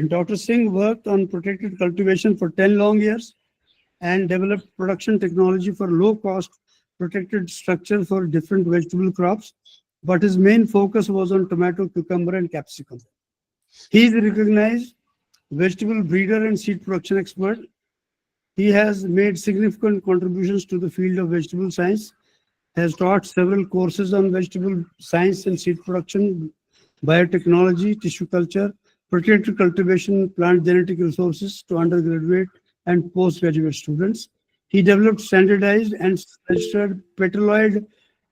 Dr. Singh worked on protected cultivation for 10 long years and developed production technology for low-cost protected structure for different vegetable crops. But his main focus was on tomato, cucumber, and capsicum. He is a recognized vegetable breeder and seed production expert. He has made significant contributions to the field of vegetable science, has taught several courses on vegetable science and seed production, biotechnology, tissue culture, protected cultivation, plant genetic resources to undergraduate and postgraduate students. He developed standardized and registered petaloid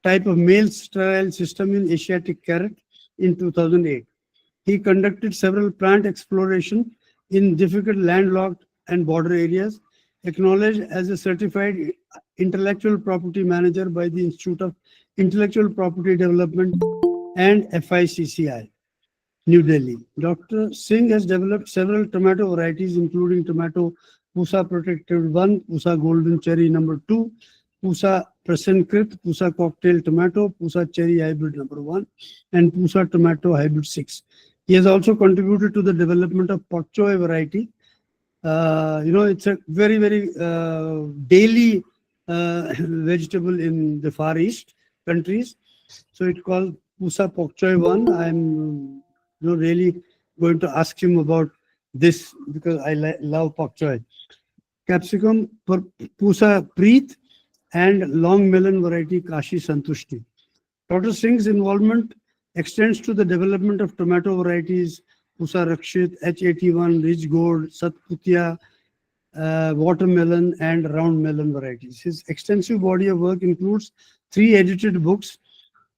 type of male sterile system in Asiatic carrot in 2008. He conducted several plant exploration in difficult landlocked and border areas, acknowledged as a certified intellectual property manager by the Institute of Intellectual Property Development and FICCI, New Delhi. Dr. Singh has developed several tomato varieties, including tomato Pusa Protected 1, Pusa Golden Cherry number 2, Pusa Prasenkrit, Pusa Cocktail Tomato, Pusa Cherry Hybrid number 1, and Pusa Tomato Hybrid 6. He has also contributed to the development of Pak Choi variety. It's a very, very daily vegetable in the Far East countries. So it's called Pusa Pak Choi 1. I'm really going to ask him about this because I love Pak Choi. Capsicum Pusa Preet and long melon variety Kashi Santushti. Dr. Singh's involvement extends to the development of tomato varieties Pusa Rakshit, H81, Rich Gold, Satputia, watermelon, and round melon varieties. His extensive body of work includes 3 edited books,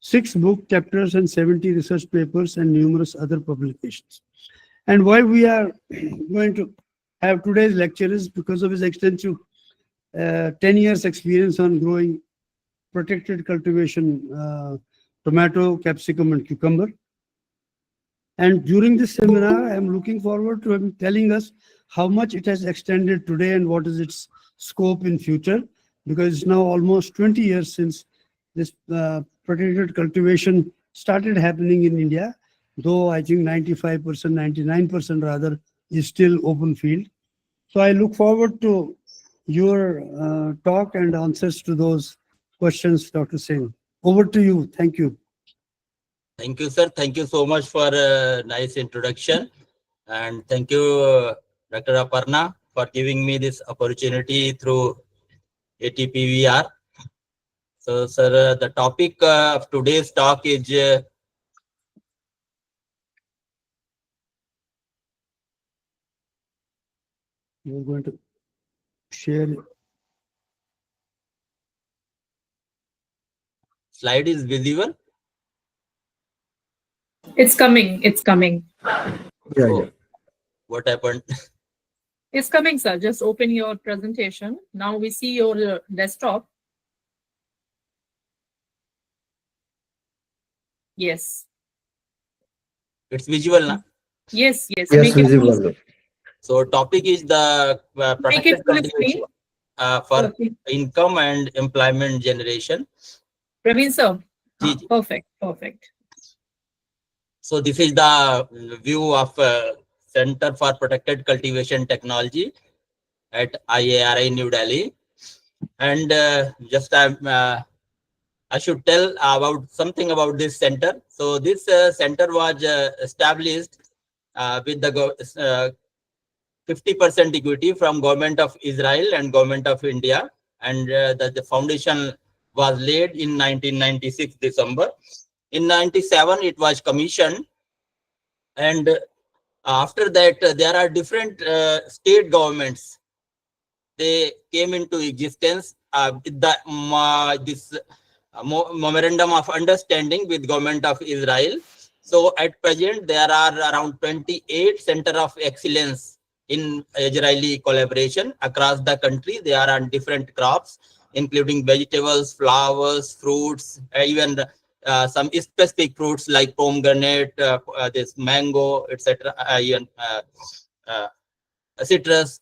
6 book chapters, and 70 research papers, and numerous other publications. And why we are going to have today's lecture is because of his extensive 10 years experience on growing protected cultivation, tomato, capsicum, and cucumber. And during this seminar, I am looking forward to him telling us how much it has extended today and what is its scope in future, because it's now almost 20 years since this protected cultivation started happening in India, though I think 95%, 99% rather, is still open field. So I look forward to your talk and answers to those questions, Dr. Singh. Over to you. Thank you. Thank you, sir. Thank you so much for a nice introduction. And thank you, Dr. Aparna, for giving me this opportunity through ATPBR. So, sir, the topic of today's talk is you're going to share. Slide is visible. It's coming. It's coming. Yeah. What happened? It's coming, sir. Just open your presentation. Now we see your desktop. Yes. It's visual now. Yes, yes. Yes, visible. So topic is the protected cultivation for income and employment generation. Praveen, sir. Perfect, perfect. So this is the view of Center for Protected Cultivation Technology at IARI New Delhi. And just I should tell about something about this center. So this center was established with the 50% equity from Government of Israel and Government of India, and the foundation was laid in 1996 December. In 97 it was commissioned, and after that there are different state governments. They came into existence with this memorandum of understanding with Government of Israel. So at present there are around 28 center of excellence in Israeli collaboration across the country. They are on different crops, including vegetables, flowers, fruits, even some specific fruits like pomegranate, this mango, etc., even citrus.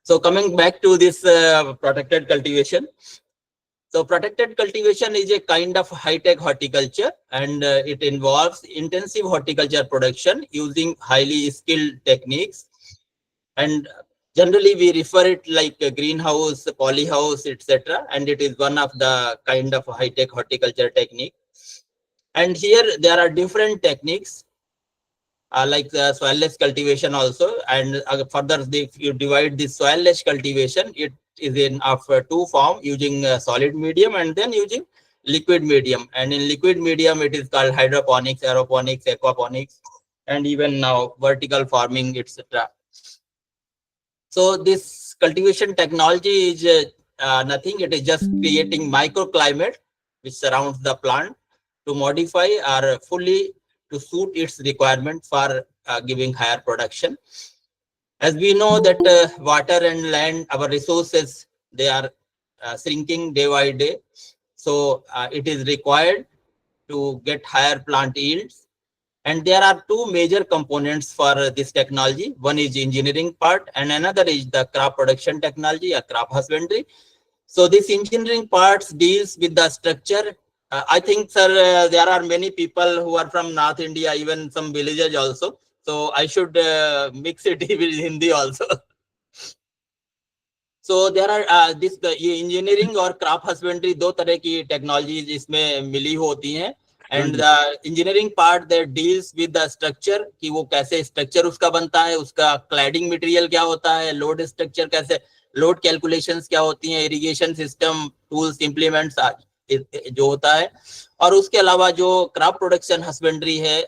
So coming back to this protected cultivation. So protected cultivation is a kind of high-tech horticulture, and it involves intensive horticulture production using highly skilled techniques. And generally we refer it like a greenhouse, polyhouse, etc. And it is one of the kind of high-tech horticulture technique. And here there are different techniques like the soilless cultivation also. And further, if you divide this soilless cultivation, it is in of two form, using solid medium and then using liquid medium. And in liquid medium, it is called hydroponics, aeroponics, aquaponics, and even now vertical farming, etc. So this cultivation technology is nothing. It is just creating microclimate which surrounds the plant to modify or fully to suit its requirement for giving higher production. As we know that water and land, our resources, they are shrinking day by day. So it is required to get higher plant yields. And there are two major components for this technology. One is engineering part and another is the crop production technology or crop husbandry. So this engineering parts deals with the structure. I think, sir, there are many people who are from North India, even some villages also. So I should mix it with Hindi also. So there are this ये engineering और crop husbandry दो तरह की technologies इसमें मिली होती हैं. And the engineering part that deals with the structure कि वो कैसे structure उसका बनता है, उसका cladding material क्या होता है, load structure कैसे, load calculations क्या होती हैं, irrigation system, tools, implements जो होता है. और उसके अलावा जो crop production husbandry है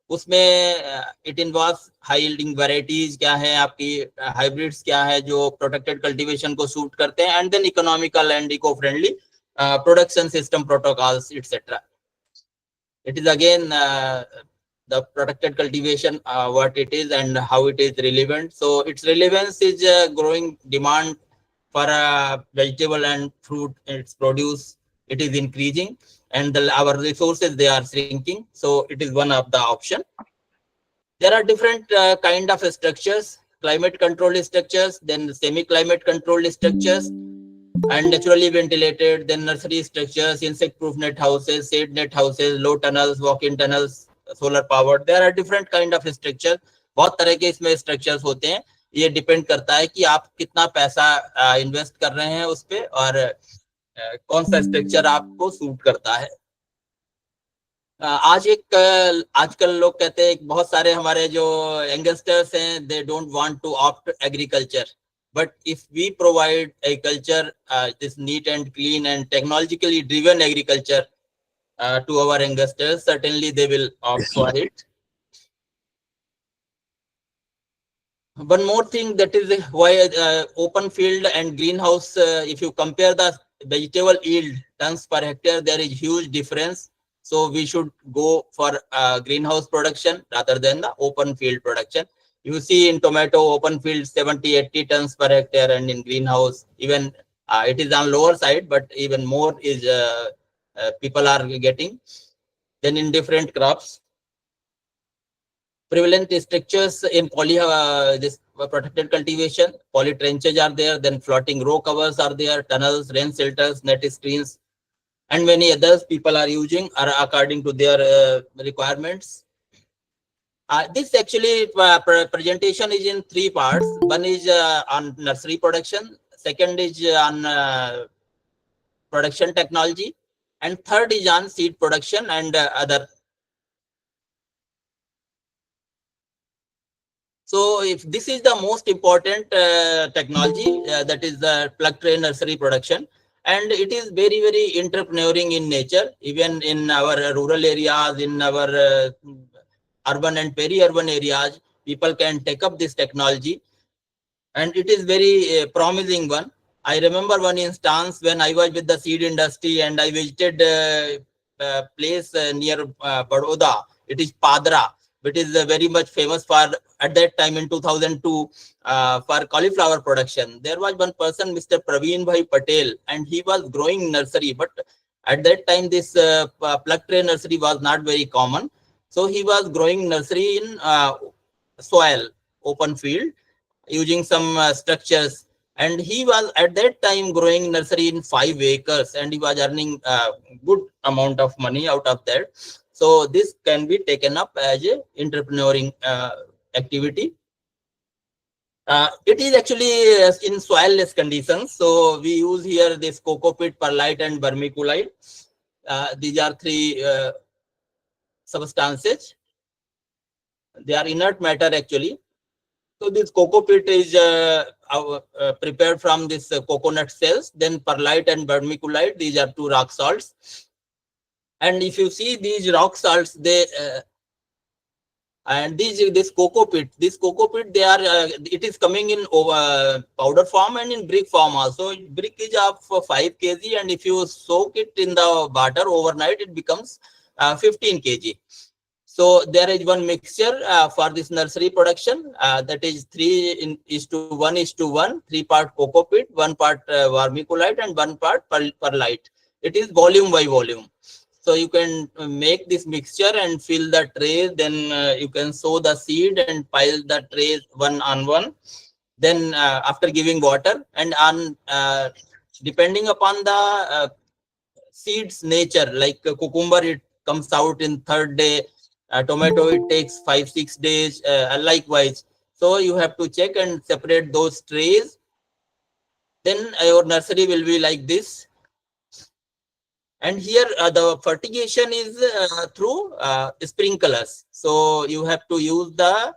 उसमें it involves high yielding varieties क्या है, आपकी हाइब्रिड्स क्या है जो प्रोटेक्टेड कल्टीवेशन को सूट करते हैं, and then economical and eco friendly production system protocols etcetera. It is again the protected cultivation, what it is and how it is relevant. So its relevance is growing demand for vegetable and fruit, its produce, it is increasing, and our resources, they are shrinking. So it is one of the option. There are different kind of structures, climate controlled structures, then semi-climate controlled structures, and naturally ventilated, then nursery structures, insect-proof net houses, shade net houses, low tunnels, walk-in tunnels, solar powered. There are different kind of structures. बहुत तरह के इसमें structures होते हैं. ये depend करता है कि आप कितना पैसा इन्वेस्ट कर रहे हैं उस पे और कौन सा स्ट्रक्चर आपको सूट करता है. आजकल लोग कहते हैं बहुत सारे हमारे जो यंगस्टर्स हैं, they don't want to opt agriculture. But if we provide agriculture, this neat and clean and technologically driven agriculture to our youngsters, certainly they will opt for it. One more thing, that is why open field and greenhouse, if you compare the vegetable yield tons per hectare, there is huge difference. So we should go for greenhouse production rather than the open field production. You see in tomato open field 70-80 tons per hectare, and in greenhouse even it is on lower side, but even more is people are getting. Then in different crops, prevalent structures in this protected cultivation, poly trenches are there, then floating row covers are there, tunnels, rain shelters, net screens, and many others people are using are according to their requirements. This actually presentation is in three parts. One is on nursery production, second is on production technology, and third is on seed production and other. So if this is the most important technology, that is the plug tray nursery production, and it is very, very entrepreneuring in nature. Even in our rural areas, in our urban and peri-urban areas, people can take up this technology, and it is very promising one. I remember one instance when I was with the seed industry and I visited a place near Baroda. It is Padra, which is very much famous for, at that time in 2002, for cauliflower production. There was one person, Mr. Praveen Patel, and he was growing nursery, but at that time this plug tray nursery was not very common. So he was growing nursery in soil, open field, using some structures, And he was at that time growing nursery in 5 acres, and he was earning a good amount of money out of that. So this can be taken up as a entrepreneuring activity. It is actually in soilless conditions. So we use here this coco pit, perlite, and vermiculite. These are 3 substances. They are inert matter actually. So this coco pit is prepared from this coconut cells. Then perlite and vermiculite, these are 2 rock salts. And if you see these rock salts, they and this coco pit, they are it is coming in powder form and in brick form also. Brick is of 5 kg, and if you soak it in the water overnight, it becomes 15 kg. So there is one mixture for this nursery production, that is 3:1:1, 3 part coco pit, 1 part vermiculite, and 1 part perlite. It is volume by volume. So you can make this mixture and fill the tray. Then you can sow the seed and pile the trays one on one. Then after giving water, and on depending upon the seeds nature, like cucumber, it comes out in 3rd day. Tomato, it takes 5-6 days, likewise. So you have to check and separate those trays. Then your nursery will be like this. And here the fertigation is through sprinklers. So you have to use the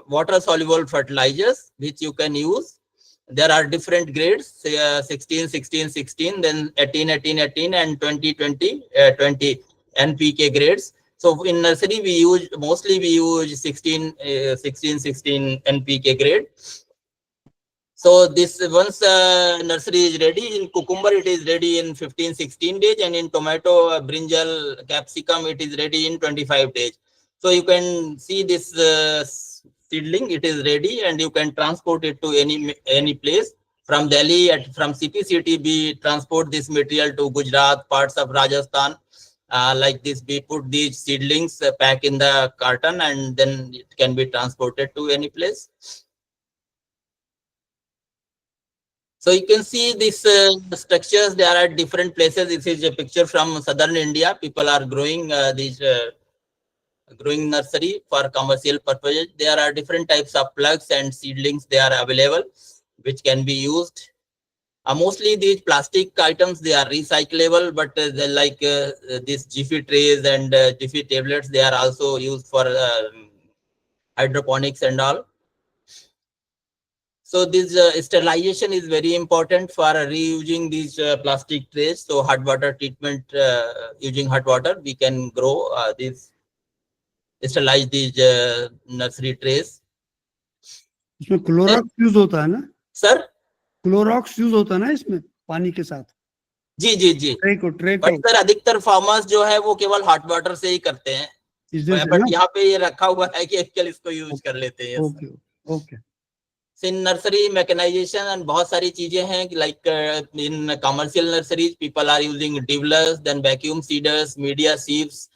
water soluble fertilizers, which you can use. There are different grades, 16, 16, 16, then 18, 18, 18, and 20, 20, 20 NPK grades. So in nursery, mostly we use 16, 16, 16 NPK grade. So this once nursery is ready, in cucumber it is ready in 15-16 days, and in tomato, brinjal, capsicum, it is ready in 25 days. So you can see this seedling, it is ready, and you can transport it to any place. From Delhi, from CPCT, we transport this material to Gujarat, parts of Rajasthan. Like this, we put these seedlings pack in the carton, and then it can be transported to any place. So you can see these structures, they are at different places. This is a picture from southern India. People are growing these growing nursery for commercial purposes. There are different types of plugs and seedlings they are available, which can be used. Mostly these plastic items, they are recyclable, but like these Jiffy trays and Jiffy tablets, they are also used for hydroponics and all. So this sterilization is very important for reusing these plastic trays. So hot water treatment, using hot water, we can grow sterilize these nursery trays. इसमें Clorox use होता है ना sir? Clorox use होता है ना इसमें पानी के साथ? जी जी जी। ट्रे को बट सर अधिकतर फार्मर्स जो है वो केवल हॉट वाटर से ही करते हैं, बट यहाँ पे ये रखा हुआ है कि एक्चुअली इसको यूज कर लेते हैं। Okay okay. In nursery mechanisation and बहुत सारी चीजें हैं, like in commercial nurseries people are using dibblers, then vacuum seeders, media sieves.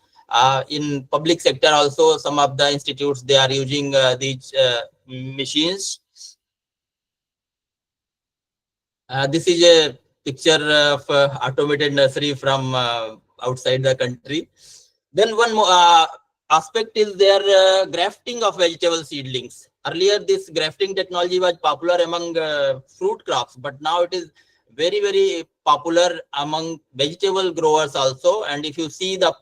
In public sector also, some of the institutes, they are using these machines. This is a picture of automated nursery from outside the country. Then one more aspect is their grafting of vegetable seedlings. Earlier, this grafting technology was popular among fruit crops, but now it is very, very popular among vegetable growers also. And if you see the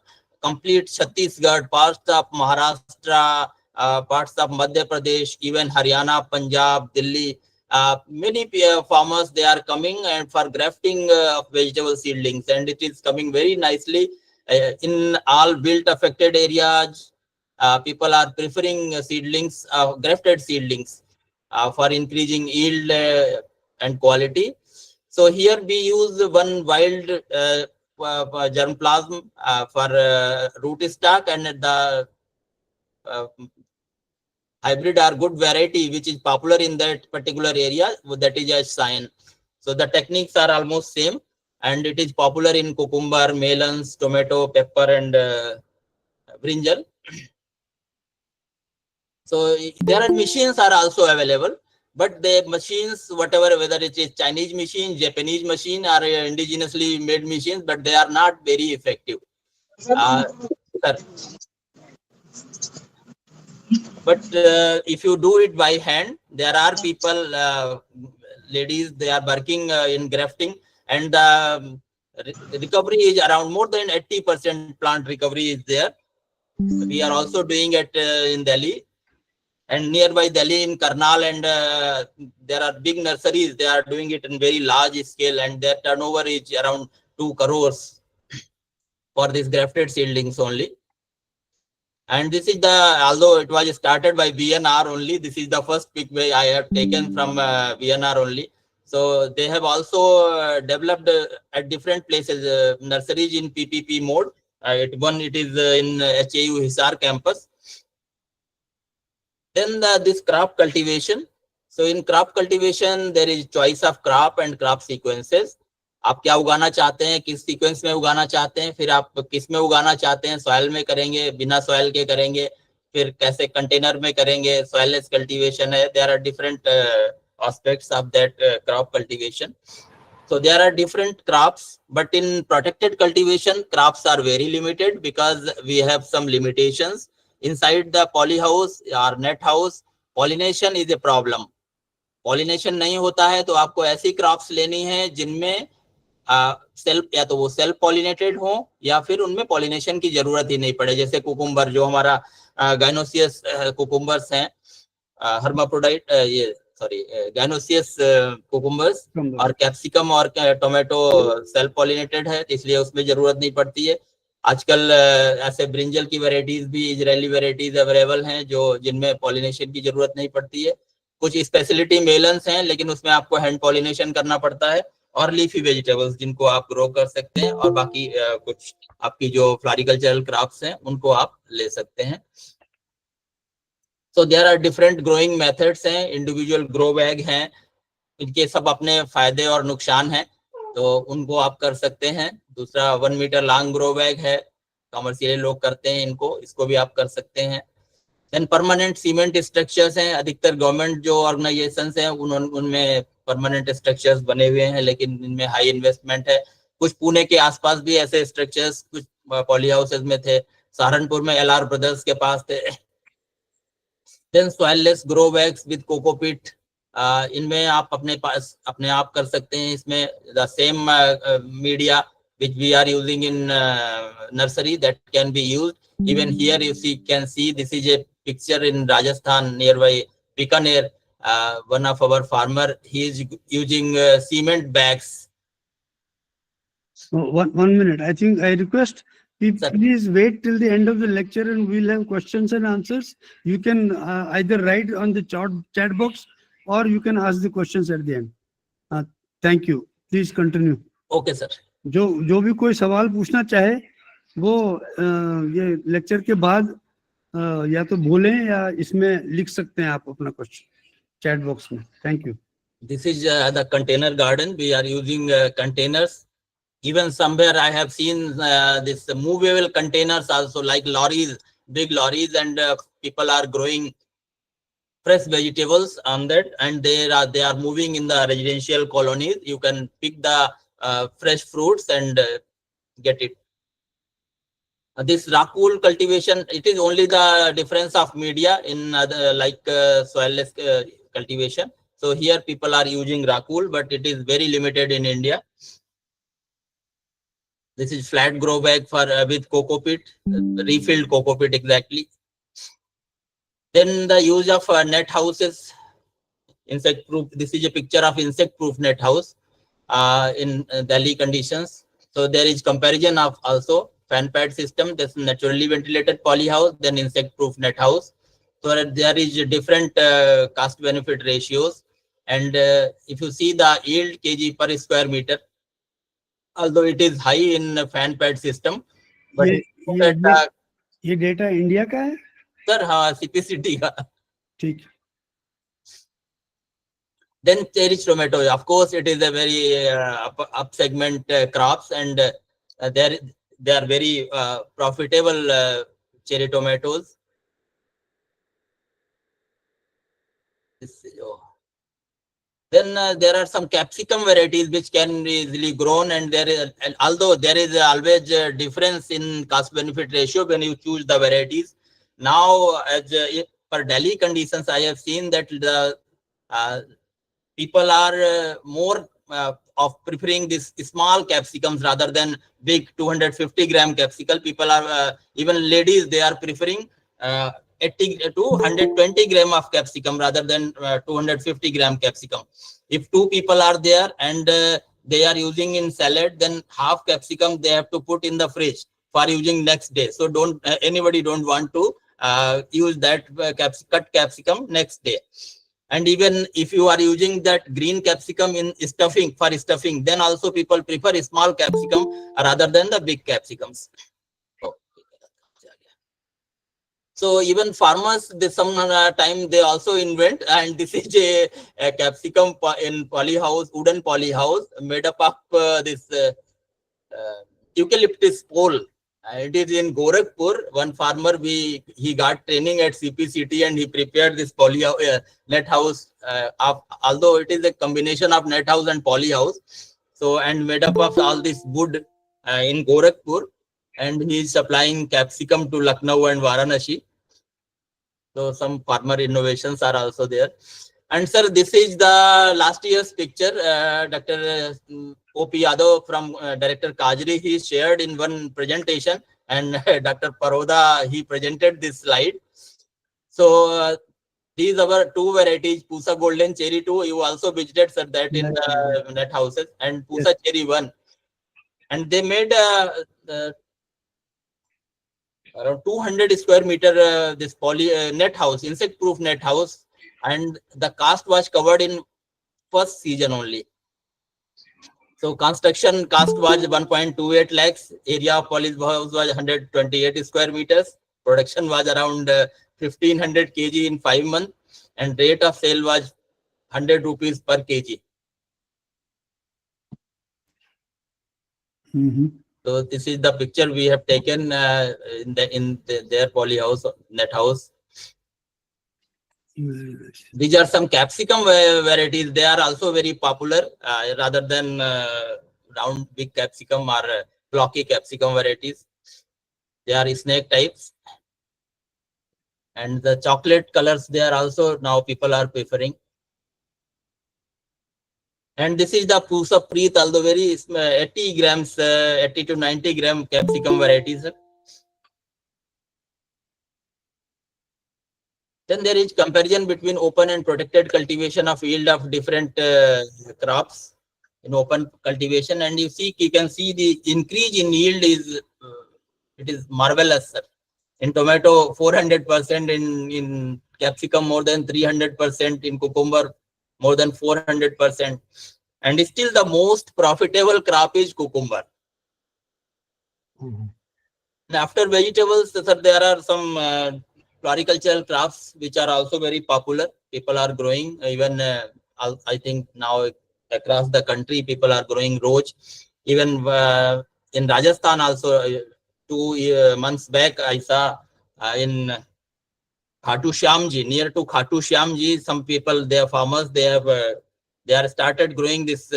complete Chhattisgarh, parts of Maharashtra, parts of Madhya Pradesh, even Haryana, Punjab, Delhi, many farmers, they are coming and for grafting of vegetable seedlings, and it is coming very nicely in all wilt affected areas. People are preferring seedlings, grafted seedlings, for increasing yield and quality. So here we use one wild germplasm for root stock, and the hybrid are good variety which is popular in that particular area, that is a sign. So the techniques are almost same, and it is popular in cucumber, melons, tomato, pepper, and brinjal. So there are machines are also available. but the machines, whatever, whether it is Chinese machine, Japanese machine, or indigenously made machines, but they are not very effective. Sir. But if you do it by hand, there are people, ladies, they are working in grafting, and the recovery is around more than 80% plant recovery is there. We are also doing it in Delhi and nearby Delhi in Karnal, and there are big nurseries. They are doing it in very large scale, and their turnover is around 2 crores for these grafted seedlings only. And this is the, although it was started by VNR only, this is the first pick way I have taken from VNR only. So they have also developed at different places, nurseries in PPP mode. One, it is in HAU Hisar campus. Then this crop cultivation. So in crop cultivation, there is choice of crop and crop sequences. आप क्या उगाना चाहते हैं, किस sequence में उगाना चाहते हैं, फिर आप किस में उगाना चाहते हैं, सॉइल में करेंगे, बिना सॉइल के करेंगे, फिर कैसे कंटेनर में करेंगे, सॉइललेस कल्टीवेशन है. There are different aspects of that crop cultivation. So there are different crops, but in protected cultivation, crops are very limited because we have some limitations. Inside the polyhouse or net house, pollination is a problem. Pollination नहीं होता है तो आपको ऐसी crops लेनी है जिनमें self, या तो वो सेल्फ पॉलिनेटेड हो या फिर उनमें पॉलिनेशन की जरूरत ही नहीं पड़े. जैसे कुकुम्बर, जो हमारा गाइनोसियस कुकुम्बर्स हैं, हर्माफ्रोडाइट, ये सॉरी गाइनोसियस कुकुम्बर्स, और कैप्सिकम और टोमेटो सेल्फ पॉलिनेटेड है, इसलिए उसमें जरूरत नहीं पड़ती है. आजकल ऐसे ब्रिंजल की वैरायटीज भी, इजरायली वैरायटीज अवेलेबल हैं जो जिनमें पॉलिनेशन की जरूरत नहीं पड़ती है. कुछ स्पेशलिटी मेलन्स हैं लेकिन उसमें आपको हैंड पॉलिनेशन करना पड़ता है, और लीफी वेजिटेबल्स जिनको आप ग्रो कर सकते हैं, और बाकी कुछ आपकी जो फ्लोरिकल्चरल क्रॉप्स हैं उनको आप ले सकते हैं. So there are different growing methods हैं, इंडिविजुअल ग्रो बैग हैं, इनके सब अपने फायदे और नुकसान हैं, तो उनको आप कर सकते हैं. दूसरा 1 मीटर लॉन्ग ग्रो बैग है, कमर्शियल लोग करते हैं इनको, इसको भी आप कर सकते हैं. देन परमानेंट सीमेंट स्ट्रक्चर्स हैं, अधिकतर गवर्नमेंट जो ऑर्गेनाइजेशंस हैं उनमें परमानेंट स्ट्रक्चर्स बने हुए हैं, लेकिन इनमें हाई इन्वेस्टमेंट है. कुछ पुणे के आसपास भी ऐसे स्ट्रक्चर्स कुछ पॉली हाउसेस में थे, सहारनपुर में LR ब्रदर्स के पास थे. Then soilless grow bags with cocopeat, इनमें आप अपने आप कर सकते हैं. इसमें the same media which we are using in nursery that can be used. Even here you can see this is a picture in Rajasthan nearby Bikaner. One of our farmer, he is using cement bags. So one minute. I think I request people, please wait till the end of the lecture and we'll have questions and answers. You can either write on the chat box or you can ask the questions at the end. Thank you. Please continue. Okay, sir. जो भी कोई सवाल पूछना चाहे वो ये lecture के बाद या तो बोलें या इसमें लिख सकते हैं आप अपना क्वेश्चन चैट बॉक्स में. Thank you. This is the container garden. We are using containers. Even somewhere I have seen this movable containers also, like lorries, big lorries, and people are growing fresh vegetables on that, and they are moving in the residential colonies. You can pick the fresh fruits and get it. This rakul cultivation, it is only the difference of media in other, like soilless cultivation. So here people are using rakul, but it is very limited in India. This is flat grow bag for with coco pit, refilled coco pit exactly. Then the use of net houses, insect proof. This is a picture of insect proof net house in Delhi conditions. So there is comparison of also fan pad system, this naturally ventilated poly house, then insect proof net house. So there is different cost benefit ratios, and if you see the yield kg per square meter, although it is high in fan pad system, but ये data India का है sir? हाँ, CPCT का. ठीक. Then cherry tomato, of course, it is a very up segment crops, and they are very profitable cherry tomatoes. Then there are some capsicum varieties which can be easily grown, and there is, and although there is always a difference in cost benefit ratio when you choose the varieties. Now, as for Delhi conditions, I have seen that the people are more of preferring these small capsicums rather than big 250-gram capsicum. People are even ladies, they are preferring 80 to 120 gram of capsicum rather than 250-gram capsicum. If two people are there and they are using in salad, then half capsicum they have to put in the fridge for using next day. So don't anybody don't want to use that cut capsicum next day. And even if you are using that green capsicum in stuffing, for stuffing, then also people prefer small capsicum rather than the big capsicums. So even farmers, some time they also invent, and this is a capsicum in poly house, wooden poly house made up of this eucalyptus pole. It is in Gorakhpur. One farmer, he got training at CPCT and he prepared this poly net house. Although it is a combination of net house and poly house, so and made up of all this wood in Gorakhpur, and he is supplying capsicum to Lucknow and Varanasi. So some farmer innovations are also there. And sir, this is the last year's picture. Dr. O.P. Yadav from Director Kajri, he shared in one presentation, and Dr. Paroda, he presented this slide. So these are our two varieties, Pusa Golden Cherry 2. You also visited, sir, that in the net houses, and Pusa Cherry 1. And they made around 200 square meter this poly net house, insect proof net house, and the cost was covered in first season only. So construction cost was 1.28 lakhs, area of poly house was 128 square meters, production was around 1500 kg in 5 months, and rate of sale was 100 rupees per kg. So this is the picture we have taken in their poly house, net house. These are some capsicum varieties. They are also very popular rather than round big capsicum or blocky capsicum varieties. They are snake types. And the chocolate colors, they are also now people are preferring. And this is the Pusa Preet, although very 80 grams, 80 to 90 gram capsicum varieties. Then there is comparison between open and protected cultivation of yield of different crops in open cultivation, and you can see the increase in yield is it is marvelous, sir. In tomato 400%, in capsicum more than 300%, in cucumber more than 400%, and still the most profitable crop is cucumber. After vegetables, sir, there are some floricultural crops which are also very popular. People are growing, even I think now across the country people are growing rose. Even in Rajasthan also 2 months back I saw in Khatu Shyamji, near to Khatu Shyamji, some people, they are farmers, they are started growing this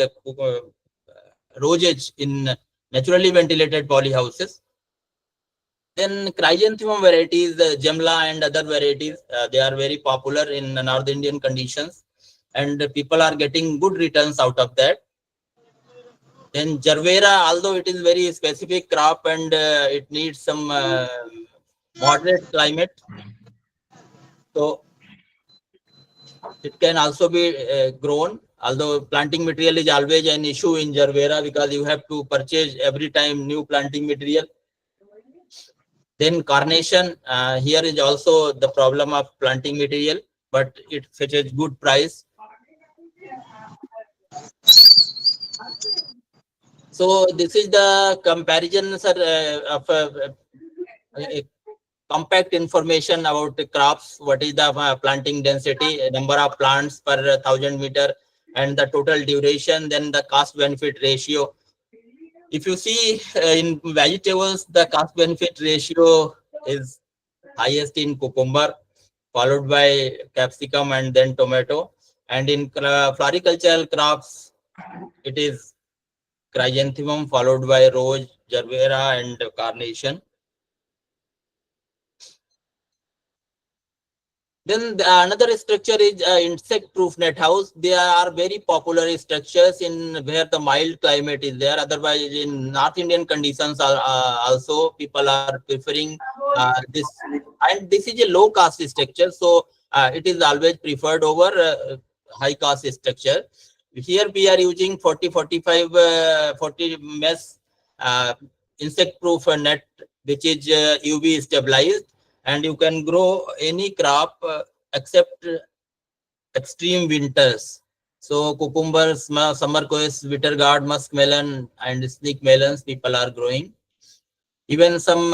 roses in naturally ventilated poly houses. Then chrysanthemum varieties, Gemla and other varieties, they are very popular in North Indian conditions, and people are getting good returns out of that. Then Jarvera, although it is very specific crop and it needs some moderate climate, so it can also be grown. Although planting material is always an issue in Jarvera because you have to purchase every time new planting material. Then carnation, here is also the problem of planting material, but it fetches good price. So this is the comparison, sir, of compact information about the crops. What is the planting density, number of plants per 1000 meter, and the total duration, then the cost benefit ratio. If you see in vegetables, the cost benefit ratio is highest in cucumber, followed by capsicum and then tomato. And in floricultural crops, it is chrysanthemum followed by rose, gervera, and carnation. Then another structure is insect-proof net house. They are very popular structures in where the mild climate is there. Otherwise, in North Indian conditions, also people are preferring this. And this is a low-cost structure, so it is always preferred over high-cost structure. Here we are using 40 mesh insect-proof net, which is UV stabilized. And you can grow any crop except extreme winters. So cucumbers, summer quails, bitter gourd, muskmelon, and sneak melons people are growing. Even some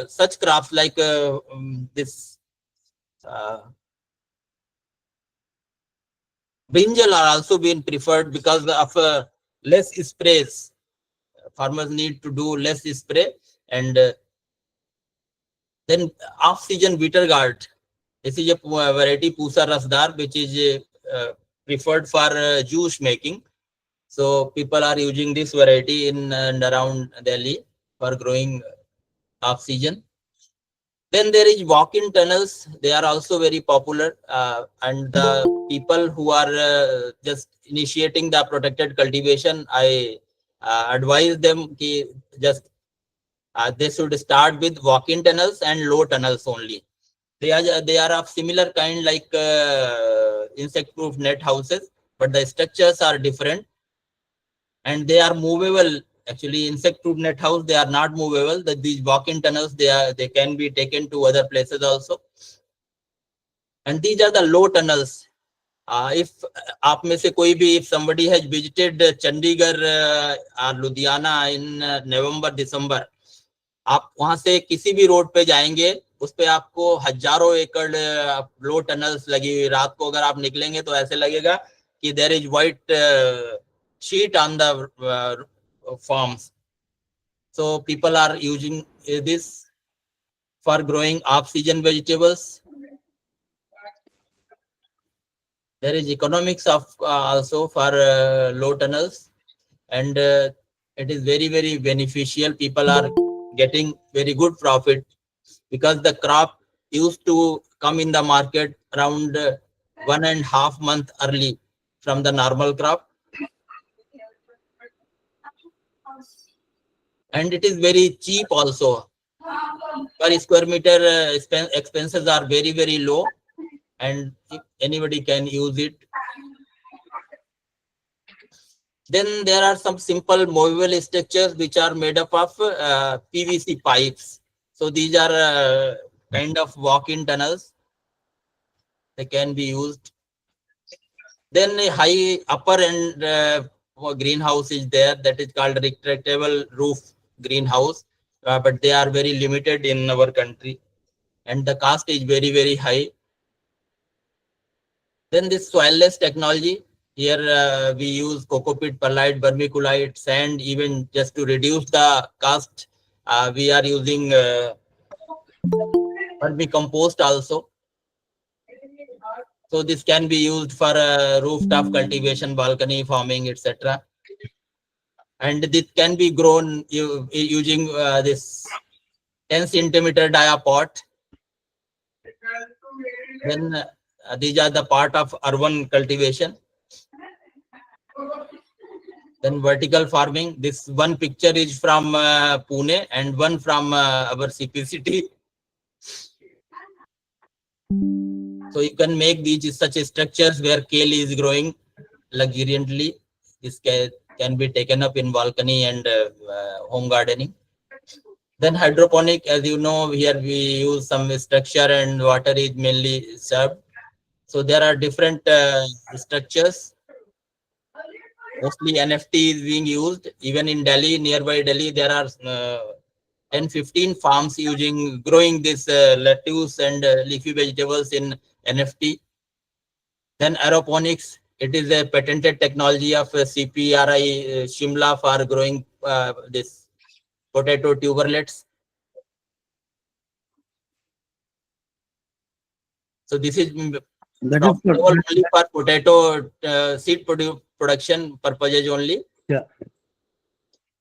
such crops like this brinjal are also being preferred because of less sprays. Farmers need to do less spray, and then off-season bitter gourd. This is a variety Pusa Rasdar, which is preferred for juice making. So people are using this variety in and around Delhi for growing off season. Then there is walk-in tunnels. They are also very popular. And the people who are just initiating the protected cultivation, I advise them ki just they should start with walk-in tunnels and low tunnels only. They are of similar kind like insect-proof net houses, but the structures are different, and they are movable. Actually, insect-proof net house, they are not movable. These walk-in tunnels, they can be taken to other places also. And these are the low tunnels. If आप में से कोई भी, if somebody has visited Chandigarh or Ludhiana in November, December, आप वहां से किसी भी रोड पे जाएंगे, उस पे आपको हजारों एकड़ लो टनल्स लगी हुई. रात को अगर आप निकलेंगे तो ऐसे लगेगा कि there is white sheet on the farms. So people are using this for growing off-season vegetables. There is economics of also for low tunnels, and it is very, very beneficial. People are getting very good profit because the crop used to come in the market around 1.5 months early from the normal crop. And it is very cheap also. Per square meter expenses are very, very low, and anybody can use it. Then there are some simple movable structures which are made up of PVC pipes. So these are kind of walk-in tunnels. They can be used. Then a high upper end greenhouse is there that is called retractable roof greenhouse, but they are very limited in our country, and the cost is very, very high. Then this soilless technology, here we use cocoa-peat, perlite, vermiculite, sand, even just to reduce the cost. We are using vermicompost also. So this can be used for rooftop cultivation, balcony farming, etc. And this can be grown using this 10 centimeter dia pot. Then these are the part of urban cultivation. Then vertical farming. This one picture is from Pune and one from our CPCT. So you can make these such structures where kale is growing luxuriantly. This can be taken up in balcony and home gardening. Then hydroponic, as you know, here we use some structure and water is mainly served. So there are different structures. Mostly NFT is being used. Even in Delhi, nearby Delhi, there are 10-15 farms growing this lettuce and leafy vegetables in NFT. Then aeroponics, it is a patented technology of CPRI Shimla for growing this potato tuberlets. So this is That Crop is for, level only for potato seed production purposes only. yeah.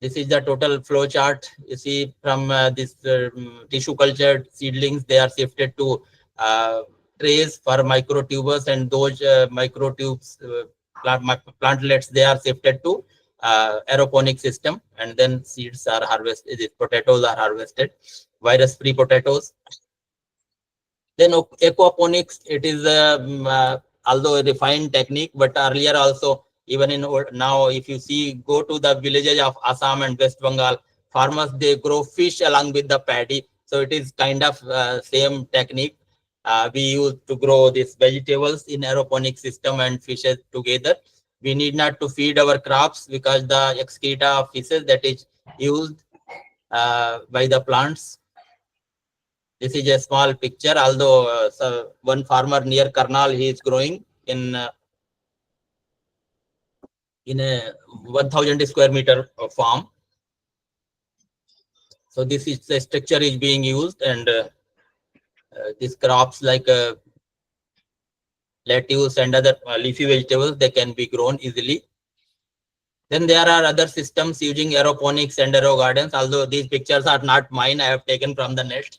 This is the total flow chart. You see from this tissue cultured seedlings, they are shifted to trays for microtubers, and those microtubes plantlets, they are shifted to aeroponic system, and then seeds are harvested. Potatoes are harvested, virus-free potatoes. Then aquaponics, it is although a refined technique, but earlier also, even in now, if you see, go to the villages of Assam and West Bengal, farmers, they grow fish along with the paddy. So it is kind of same technique. We use to grow these vegetables in aeroponic system and fishes together. We need not to feed our crops because the excreta of fishes that is used by the plants. This is a small picture, although so one farmer near Karnal, he is growing in a 1,000 square meter farm. So this is the structure is being used, and these crops like lettuce and other leafy vegetables, they can be grown easily. Then there are other systems using aeroponics and aero gardens, although these pictures are not mine, I have taken from the net.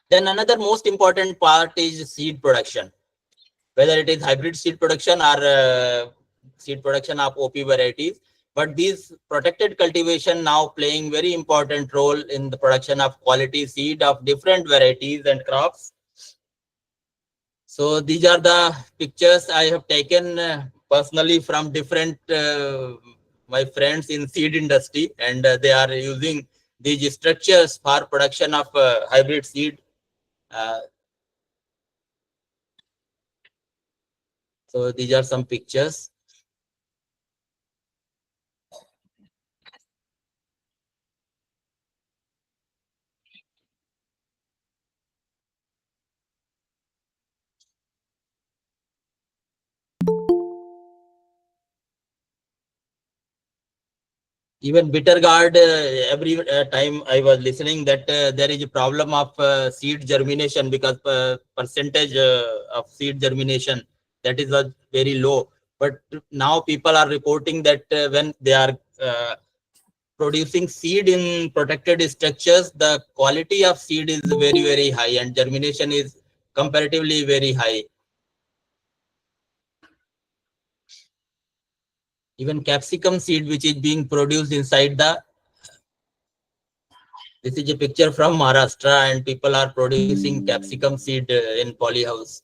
Then another most important part is seed production, whether it is hybrid seed production or seed production of OP varieties. But these protected cultivation now playing very important role in the production of quality seed of different varieties and crops. So these are the pictures I have taken personally from different my friends in seed industry, and they are using these structures for production of hybrid seed. So these are some pictures. Even bitter gourd, every time I was listening that there is a problem of seed germination, because percentage of seed germination, that is very low. But now people are reporting that when they are producing seed in protected structures, the quality of seed is very, very high, and germination is comparatively very high. Even capsicum seed, which is being produced inside the, this is a picture from Maharashtra, and people are producing capsicum seed in polyhouse.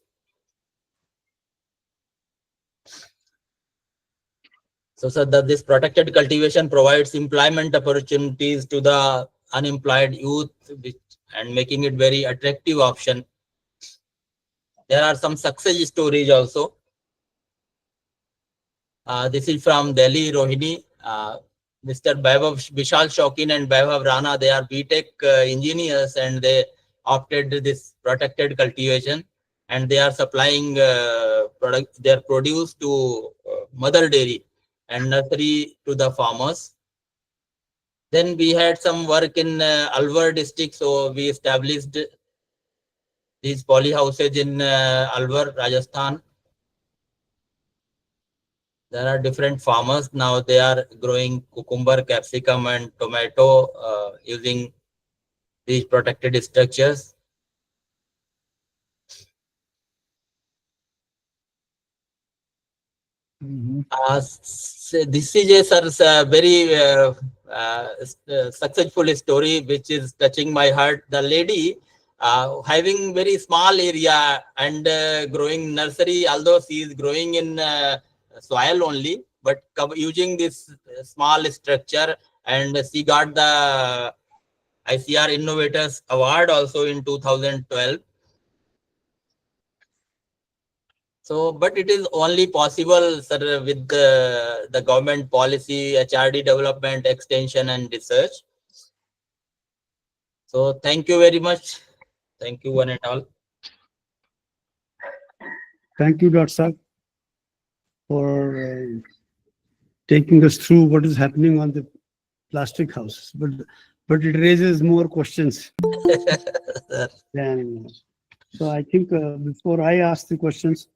So this protected cultivation provides employment opportunities to the unemployed youth, and making it very attractive option. There are some success stories also. This is from Delhi, Rohini. Mr. Vaibhav Vishal Shaukin and Vaibhav Rana, they are BTech engineers, and they opted this protected cultivation, and they are supplying products, their produce to mother dairy and nursery to the farmers. Then we had some work in Alwar district, so we established these polyhouses in Alwar, Rajasthan. There are different farmers now, they are growing cucumber, capsicum and tomato using these protected structures. This is a very successful story which is touching my heart. The lady having very small area and growing nursery, although she is growing in soil only, but using this small structure, and she got the ICR Innovators Award also in 2012. So, but it is only possible, sir, with the government policy, HRD development, extension and research. So thank you very much. Thank you one and all. Thank you, Dr. Saab, for taking us through what is happening on the plastic houses. But it raises more questions than So I think before I ask the questions,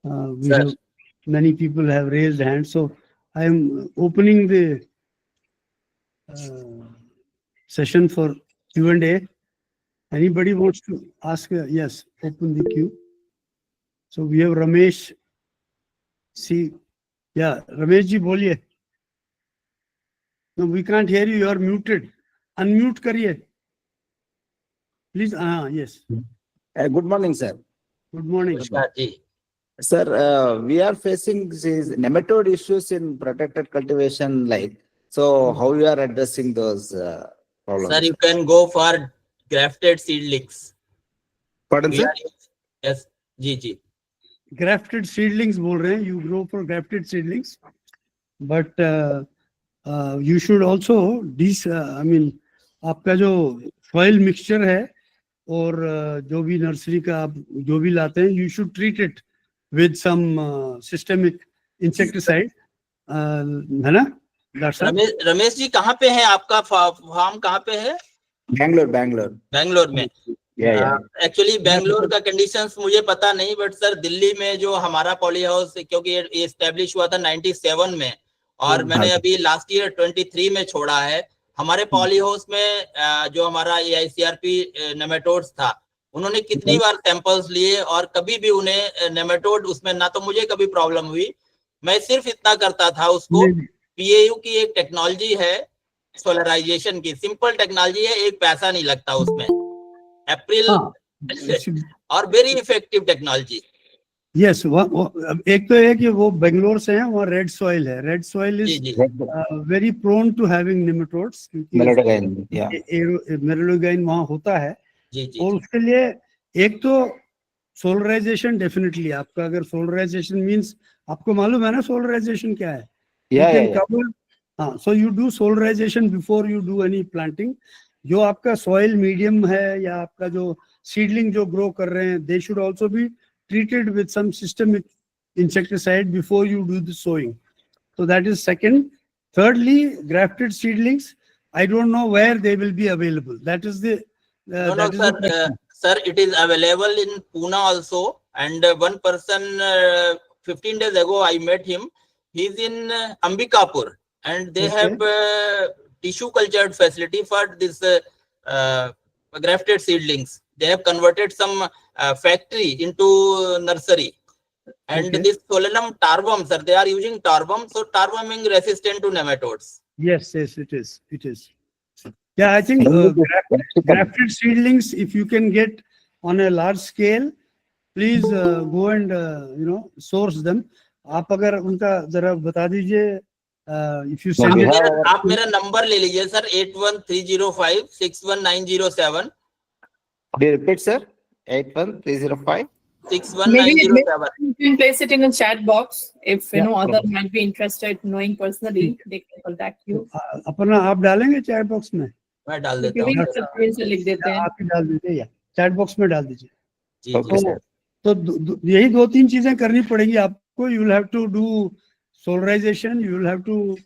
we Sir. have many people have raised hands. So I am opening the session for Q&A. Anybody wants to ask? Yes, open the queue. So we have Ramesh. See, yeah, Ramesh ji, boliye. No, we can't hear you. You are muted. Unmute kariye. Please. Yes. Good morning, sir. Good morning. नमस्कार जी Sir, we are facing these nematode issues in protected cultivation line. So, how you are addressing those problems? Sir, you can go for grafted seedlings. Pardon, We sir? are, yes, ji ji. Grafted seedlings बोल रहे हैं. You grow for grafted seedlings, but you should also I mean, आपका जो soil mixture है और जो भी nursery का आप जो भी लाते हैं, you should treat it with some systemic insecticide. है ना? That's all. रमेश जी कहाँ पे है आपका फार्म कहाँ पे है? Bangalore. बेंगलोर में. Yeah. एक्चुअली बेंगलोर का कंडीशंस मुझे पता नहीं, बट सर दिल्ली में जो हमारा पॉली हाउस, क्योंकि ये एस्टेब्लिश हुआ था 97 में और मैंने अभी लास्ट ईयर 23 में छोड़ा है. हमारे पॉली हाउस में जो हमारा AICRP नेमेटोड्स था, उन्होंने कितनी बार सैंपल्स लिए और कभी भी उन्हें नेमेटोड उसमें ना तो मुझे कभी प्रॉब्लम हुई. मैं सिर्फ इतना करता था, उसको PAU की एक टेक्नोलॉजी है सोलराइजेशन की, सिंपल टेक्नोलॉजी है, एक पैसा नहीं लगता उसमें, अप्रैल और वेरी इफेक्टिव टेक्नोलॉजी. यस, एक तो है कि वो बेंगलोर से है, वहाँ रेड सॉइल है. Red soil is very prone to having nematodes, मेरेलोगाइन वहाँ होता है. और उसके लिए एक तो सोलराइजेशन डेफिनेटली, आपका अगर सोलराइजेशन मींस, आपको मालूम है ना सोलराइजेशन क्या है? हाँ, so you do solarisation before you do any planting. जो आपका सॉइल मीडियम है या आपका जो सीडलिंग जो ग्रो कर रहे हैं, they should also be treated with some systemic insecticide before you do the sowing. So that is second. Thirdly, grafted seedlings, I don't know where they will be available. That is the sir, it is available in Pune also, and one person 15 days ago I met him. He's in Ambikapur, and they have tissue cultured facility for this grafted seedlings. They have converted some factory into nursery, and this Solanum tarvum, sir, they are using tarvum, so tarvuming resistant to nematodes. Yes, it is. Yeah, I think grafted seedlings, if you can get on a large scale, please go and source them. आप अगर उनका जरा बता दीजिए, if you send it. आप मेरा number ले लीजिए sir, 8130561907. Repeat, sir. 81305 61907. You can place it in a chat box. If other might be interested knowing personally, they can contact you. अपना आप डालेंगे चैट बॉक्स में? मैं डाल देता हूँ. लिख देते हैं. आप ही डाल दीजिए या चैट बॉक्स में डाल दीजिए. तो यही दो तीन चीजें करनी पड़ेंगी आपको. You will have to do solarization. You will have to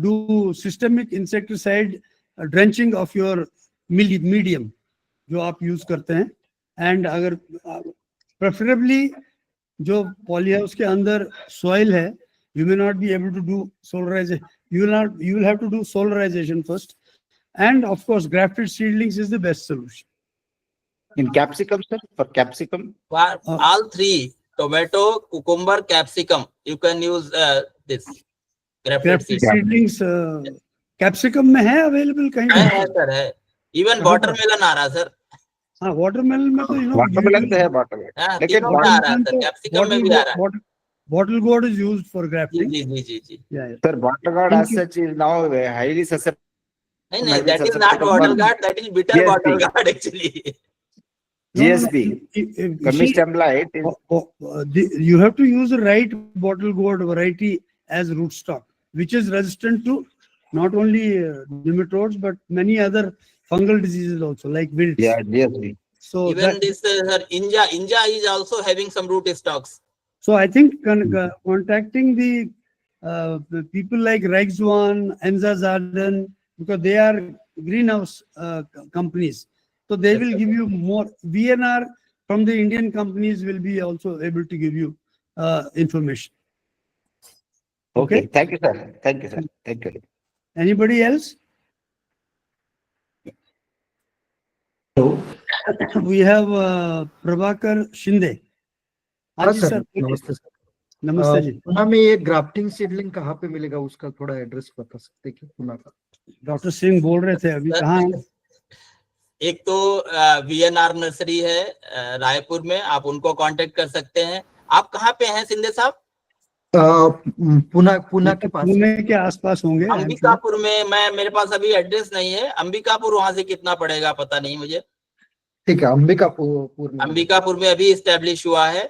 do systemic insecticide drenching of your medium जो आप यूज करते हैं. एंड अगर प्रेफरेबली जो पॉली हाउस के अंदर सॉइल है, you may not be able to do solarization. You will have to do solarization first, and of course grafted seedlings is the best solution. In capsicum, sir, for capsicum, For all three, tomato, cucumber, capsicum, you can use this grafted seedlings. Capsicum में है available कहीं? है sir, है. Even watermelon आ रहा sir. हाँ, watermelon में तो watermelon तो है watermelon. लेकिन कैप्सिकम में भी आ रहा है. Bottle gourd is used for grafting. Ji. Yeah. Sir, bottle gourd as such is now highly susceptible. नहीं, that is not bottle gourd, that is bitter bottle gourd actually. GSB, Commistem light. You have to use the right bottle gourd variety as rootstock, which is resistant to not only nematodes but many other fungal diseases also, like wilts. Yeah, GSB. So even this Inja is also having some root stocks. So I think contacting the people like Rexone, Enza Zarden, because they are greenhouse companies, so they will give you more. VNR from the Indian companies will be also able to give you information. Okay, thank you, sir. Thank you, sir. Thank you. Anybody else? We have Prabhakar Shinde. हाँ हाँ जी sir, sir, नमस्ते sir. नमस्ते जी। पुणे में ये grafting seedling कहाँ पे मिलेगा, उसका थोड़ा एड्रेस बता सकते हैं क्या पुणे का? डॉक्टर सिंह बोल रहे थे अभी, कहाँ हैं? एक तो VNR नर्सरी है रायपुर में, आप उनको कांटेक्ट कर सकते हैं। आप कहाँ पे हैं सिंधे साहब? पुणे के पास है। पुणे के आसपास होंगे। अंबिकापुर में, मेरे पास अभी एड्रेस नहीं है। अंबिकापुर वहां से कितना पड़ेगा पता नहीं मुझे। ठीक है, अंबिकापुर में। अंबिकापुर में अभी इस्टेब्लिश हुआ है,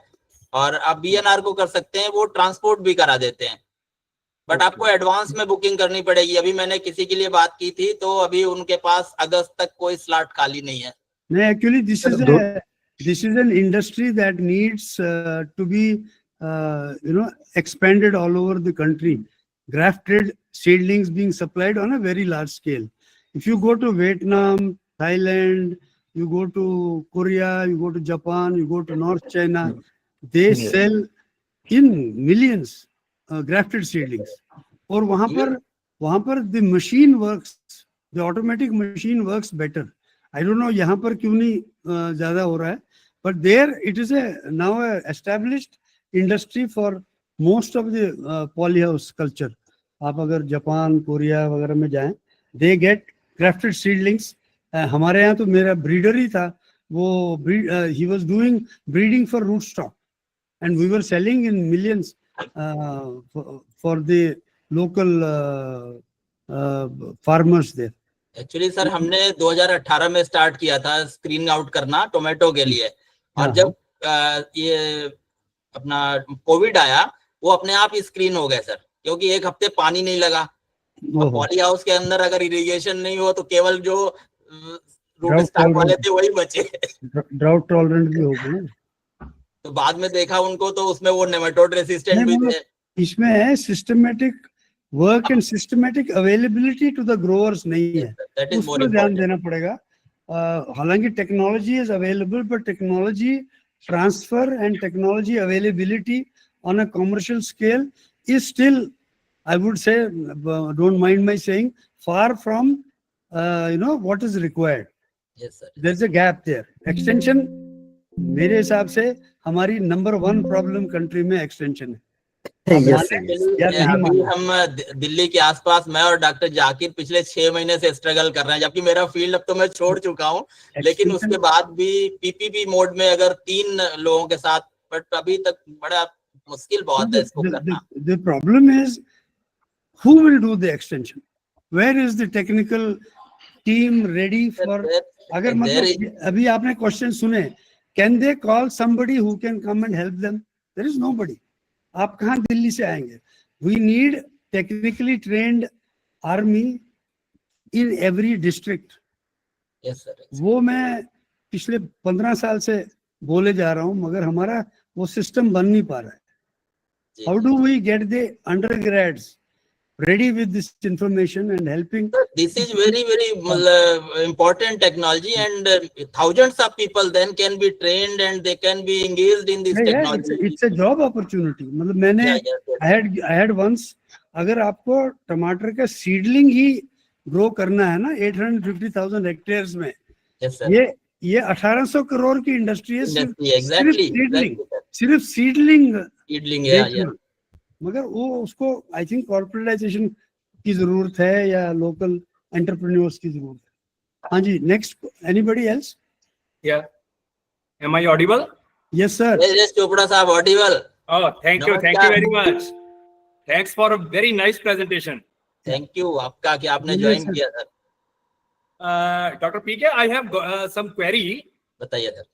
और आप VNR को कर सकते हैं, वो ट्रांसपोर्ट भी करा देते हैं, बट आपको एडवांस में बुकिंग करनी पड़ेगी। अभी मैंने किसी के लिए बात की थी, तो अभी उनके पास अगस्त तक कोई स्लॉट खाली नहीं है। नहीं, actually this is an industry that needs to be expanded all over the country. Grafted seedlings being supplied on a very large scale. If you go to Vietnam, Thailand, you go to Korea, you go to Japan, you go to North China, they sell in millions grafted seedlings. और वहां पर the machine works, the automatic machine works better. I don't know यहाँ पर क्यों नहीं ज्यादा हो रहा है, but there it is now a established industry for most of the polyhouse culture. आप अगर जापान, कोरिया वगैरह में जाएं, they get grafted seedlings. हमारे यहाँ तो मेरा breeder ही था, वो he was doing breeding for rootstock, and we were selling in millions for the local farmers there. Actually sir हमने 2018 में स्टार्ट किया था स्क्रीनिंग आउट करना टोमेटो के लिए, और जब ये अपना कोविड आया, वो अपने आप ही स्क्रीन हो गए सर, क्योंकि एक हफ्ते पानी नहीं लगा। पॉली हाउस के अंदर अगर इरिगेशन नहीं हो तो केवल जो रूट स्टॉक वाले थे वही बचे। ड्राउट टॉलरेंट भी हो गए, तो बाद में देखा उनको, तो उसमें वो नेमाटोड रेसिस्टेंट भी थे। इसमें है systematic work and systematic availability to the growers नहीं है, उस पर ध्यान देना पड़ेगा। हालांकि technology is available, but technology transfer and technology availability on a commercial scale is still, I would say, don't mind my saying, far from what is required. Yes, sir. There's a gap there. Extension, मेरे हिसाब से हमारी number 1 problem country में extension है। अभी हम दिल्ली के आसपास, मैं और डॉक्टर जाकिर पिछले 6 महीने से स्ट्रगल कर रहे हैं, जबकि मेरा फील्ड अब तो मैं छोड़ चुका हूँ, लेकिन उसके बाद भी PPP मोड में अगर 3 लोगों के साथ, बट अभी तक बड़ा मुश्किल बहुत है इसको करना। The problem is who will do the extension? Where is the technical team ready for? अगर मतलब अभी आपने क्वेश्चन सुने, can they call somebody who can come and help them? There is nobody. आप कहाँ दिल्ली से आएंगे? We need technically trained army in every district. Yes, sir. वो मैं पिछले 15 साल से बोले जा रहा हूँ, मगर हमारा वो सिस्टम बन नहीं पा रहा है। How do we get the undergrads ready with this information and helping? This is very, very important technology, and thousands of people then can be trained and they can be engaged in this technology. It's a job opportunity. मतलब मैंने I had once, अगर आपको टमाटर का seedling ही grow करना है ना 850,000 hectares में, ये 1800 करोड़ की इंडस्ट्री है, सिर्फ सीडलिंग। मगर वो उसको आई थिंक कॉर्पोरेटाइजेशन की जरूरत है या लोकल एंटरप्रेन्योर्स की जरूरत है। हाँ जी, नेक्स्ट, एनीबॉडी एल्स? या, am I audible? Yes sir. Yes, Chopra साहब audible. Oh, thank you very much. Thanks for a very nice presentation. Thank you, आपका कि आपने ज्वाइन किया sir. Dr. PK, I have some query. बताइए sir.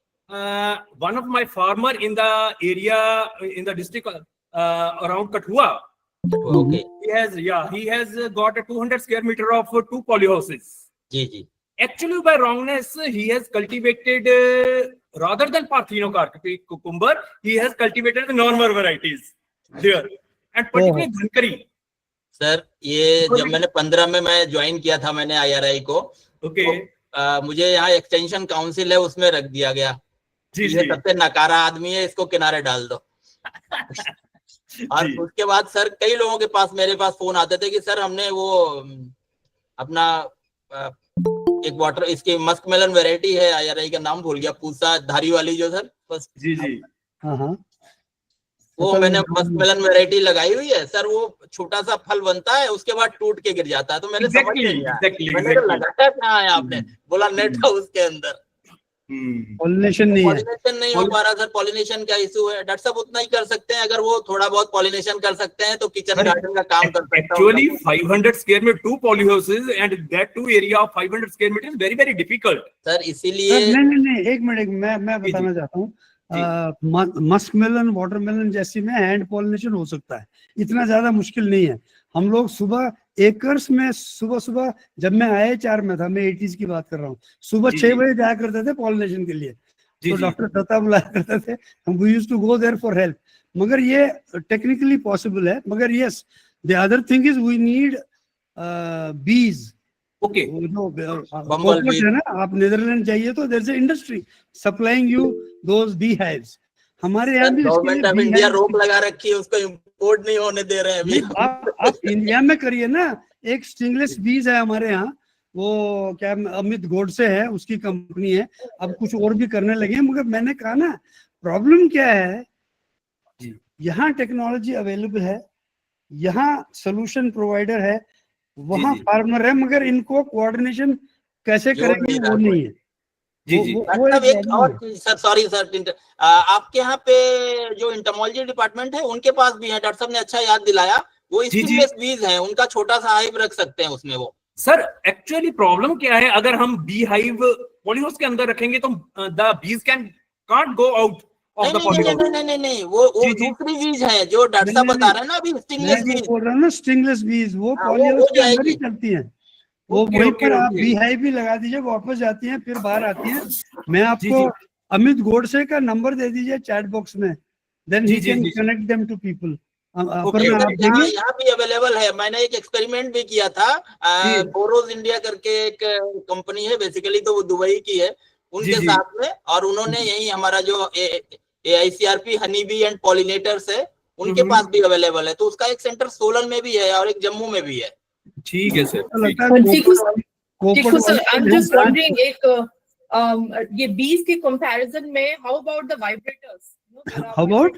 One of my farmer in the area in the district around Kathua. Okay. He has got a 200 square meter of 2 polyhouses. जी। Actually, by wrongness, he has cultivated rather than Parthenocarp cucumber, he has cultivated the normal varieties there, and particularly Dhankari. Sir ये जब मैंने 15 में मैं join किया था मैंने IRI को, okay. मुझे यहाँ एक्सटेंशन काउंसिल है उसमें रख दिया गया। जी ये जी सबसे नकारा आदमी है, इसको किनारे डाल दो। और जी उसके बाद सर कई लोगों के पास, मेरे पास फोन आते थे कि सर हमने वो अपना एक वाटर, इसकी मस्क मेलन वेराइटी है, IRI का नाम भूल गया, पूसा धारी वाली जो सर, बस जी जी हाँ हाँ, वो पता मैंने नहीं। मस्क मेलन वेराइटी लगाई हुई है सर। वो छोटा सा फल बनता है, उसके बाद टूट के गिर जाता है। तो मैंने समझ एग्जैक्टली नहीं आया, एग्जैक्टली मैंने कहा एग्जैक्टली लगाया कहाँ है आपने? बोला नेट हाउस के अंदर। पॉलिनेशन नहीं है। पॉलिनेशन नहीं हो पा रहा सर, पॉलिनेशन का इशू है। डॉक्टर साहब उतना ही कर सकते हैं, अगर वो थोड़ा बहुत पॉलिनेशन कर सकते हैं तो किचन गार्डन का काम कर सकता हूँ। Actually, 500 square meter, 2 polyhouses, and that too area of 500 square meter is very difficult. Sir sir, इसीलिए नहीं, एक मिनट, मैं जी, बताना चाहता हूँ। जी। मस्क मेलन, वाटरमेलन जैसी में हैंड पॉलिनेशन हो सकता है, इतना ज्यादा मुश्किल नहीं है। हम लोग सुबह एकर्स में, सुबह जब मैं IHR में था, मैं 80s की बात कर रहा हूँ, सुबह जी, 6 जी। बजे जाया करते थे पॉलिनेशन के लिए। जी, तो जी। डॉक्टर दत्ता बुलाया करते थे, हम we used to go there for help. मगर ये टेक्निकली पॉसिबल है, मगर yes, the other thing is we need बीज। Okay. जो Bumble पोपट bee। है ना, आप नीदरलैंड जाइए तो there is industry supplying you those bee hives. हमारे यहाँ भी इसके गवर्नमेंट लिए ऑफ बी इंडिया हाइव। रोक लगा रखी है, उसको इम्पोर्ट नहीं होने दे रहे हैं अभी। आप इंडिया में करिए ना, एक स्टिंगलेस बीज है हमारे यहाँ, वो क्या अमित गोडसे है, उसकी कंपनी है। अब कुछ और भी करने लगे हैं, मगर मैंने कहा ना, प्रॉब्लम क्या है, यहाँ टेक्नोलॉजी अवेलेबल है, यहाँ सोल्यूशन प्रोवाइडर है, वहाँ जी। फार्मर है, मगर इनको कोऑर्डिनेशन कैसे जोड़ करेंगे नहीं रहा वो कोई। नहीं है। जी, जी। वो मतलब एक एक प्रॉब्लम और है। चीज सर, सॉरी सर, आपके यहाँ पे जो इंटरमोलॉजी डिपार्टमेंट है उनके पास भी है, डॉक्टर साहब ने अच्छा याद दिलाया, वो जी, जी। स्टिंगलेस बीज है, उनका छोटा सा हाइव रख सकते हैं उसमें वो। सर एक्चुअली प्रॉब्लम क्या है, अगर हम बी हाइव पॉलीहाउस के अंदर रखेंगे तो the bees can't go out of the polyhouse. नहीं, वो जी, जी। दूसरी बीज है जो डॉक्टर साहब बता रहे हैं ना अभी, मैं स्टिंगलेस जो बीज। बोल रहा हूँ ना, स्टिंगलेस बीज, वो हाँ, वो पॉलीहाउस हो के अंदर ही जाएगी। चलती हैं। वो ओके वहीं ओके पर आप ओके। बी हाइव भी लगा दीजिए, वापस जाती हैं, फिर बाहर आती हैं। मैं जी, आपको जी। अमित गोडसे का नंबर दे दीजिए चैट बॉक्स में, देन जी, ही जी, कैन जी। Connect them to people. Okay, नहीं अपर्णा, सर, आप यहाँ देंगे? यहाँ भी अवेलेबल है। मैंने एक एक्सपेरिमेंट भी किया था, जी। बोरोज इंडिया करके एक कंपनी है, बेसिकली तो वो दुबई की है, जी, उनके जी। साथ में, और उन्होंने यही हमारा जो AICRP honey bee and pollinators है, उनके पास भी अवेलेबल है। तो उसका एक सेंटर सोलन में भी है और एक जम्मू में भी है। ठीक है सर, तो ठीक लगता है। है Tikoo पोपट sir, I'm वाले just हैं। wondering, ये बीज के comparison में, how about the vibrators? How about?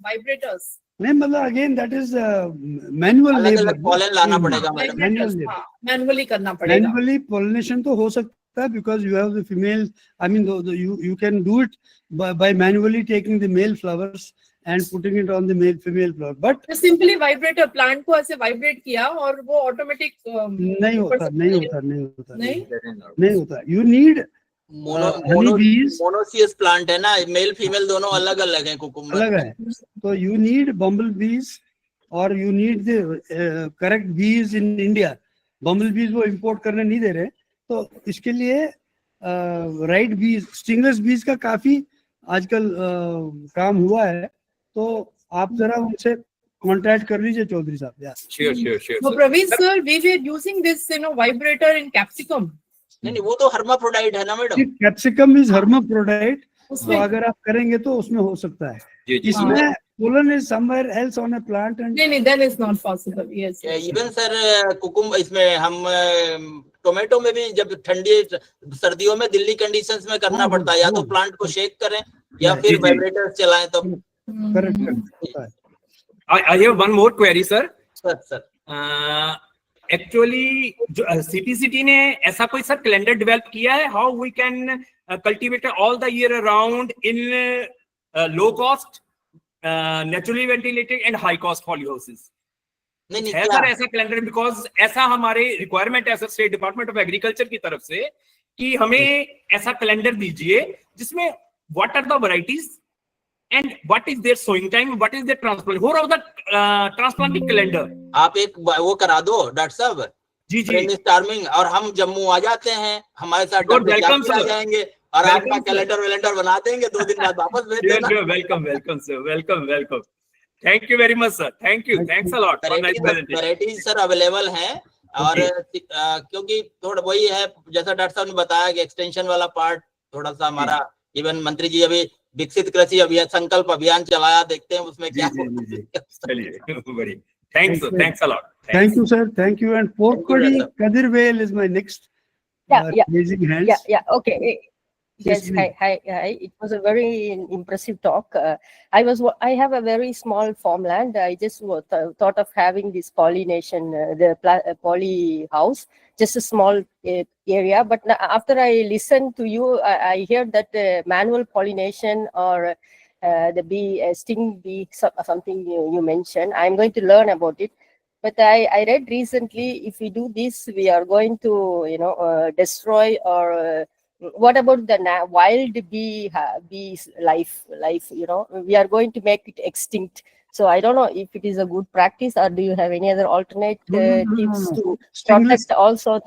Vibrators? नहीं, मतलब अगेन दैट इज मैनुअल अलग लेबर। अलग पॉलन लाना पड़ेगा मैडम। Vibrators, मैनुअल हाँ, manually करना पड़ेगा। मैनुअली पॉलिनेशन तो हो सकता है, because you have the female, I mean you can do it by manually taking the male flowers and putting it on the male female flower, but simply vibrator, plant को ऐसे vibrate किया और वो automatic नहीं होता, नहीं? नहीं होता। यू नीड हनी बीज, मोनोसियस प्लांट है ना, मेल फीमेल दोनों अलग अलग है कुकुम्बर अलग में। है, तो यू नीड बम्बल बीज और यू नीड द करेक्ट बीज इन इंडिया। बम्बल बीज वो इंपोर्ट करने नहीं दे रहे, तो इसके लिए राइट बीज, स्टिंगलेस बीज का काफी आजकल काम हुआ है। तो आप जरा उनसे कांटेक्ट कर लीजिए चौधरी साहब यार। Sure So Praveen sir, we were using this, vibrator in capsicum. नहीं, वो तो हर्माफ्रोडाइट है ना मैडम। कैप्सिकम इज हर्माफ्रोडाइट, तो उसमें अगर आप करेंगे तो उसमें हो सकता है। जी, जी। इसमें pollen is somewhere else on a plant and नहीं, then it's not possible. Yes. Even sir कुकुम, इसमें हम टोमेटो में भी जब ठंडी सर्दियों में दिल्ली कंडीशंस में करना पड़ता है, या तो प्लांट को शेक करें या जी, फिर जी। वाइब्रेटर चलाएं। तो करेक्ट होता है। I have one more query, sir. Sir actually जो CPCT ने ऐसा कोई सर कैलेंडर डेवलप किया है, how we can cultivate all the year around in low cost, naturally ventilated and high cost polyhouses? नहीं है क्या सर ऐसा कैलेंडर? बिकॉज ऐसा हमारे रिक्वायरमेंट है sir state department of agriculture की तरफ से कि हमें ऐसा कैलेंडर दीजिए जिसमें what are the varieties and what is their sowing time, what is their transplant, who are the transplanting calendar? आप एक वो करा दो डॉक्टर साहब, जी जी, ब्रेनस्टॉर्मिंग, और हम जम्मू आ जाते हैं, हमारे साथ Sure, डॉक्टर welcome, जाकिर आ sir. जाएंगे और Welcome, आपका sir. कैलेंडर बना देंगे, 2 दिन बाद वापस भेज देना। Welcome sir, welcome. Thank you very much sir, thank you, thanks a lot for nice presentation. Varieties sir available हैं, और क्योंकि थोड़ा वही है, जैसा डॉक्टर साहब ने बताया कि एक्सटेंशन वाला पार्ट थोड़ा सा हमारा इवन मंत्री जी अभी विकसित कृषि अभियान संकल्प अभियान चलाया, देखते हैं उसमें क्या जी, जी, जी। चलिए very thanks a lot. Thank you, sir. Thank you. And Porkodi Kadirvel is my next raising hands. Okay. Yes, Yes, hi. It was a very impressive talk. I have a very small farmland. I just thought of having this pollination, poly house, just a small area. But after I listened to you, I hear that manual pollination or the bee, sting bee, something you mentioned. I'm going to learn about it. But I read recently, if we do this, we are going to, destroy or what about the wild bees life, we are going to make it extinct. So I don't know if it is a good practice, or do you have any other alternate No. tips to Stingless, protect also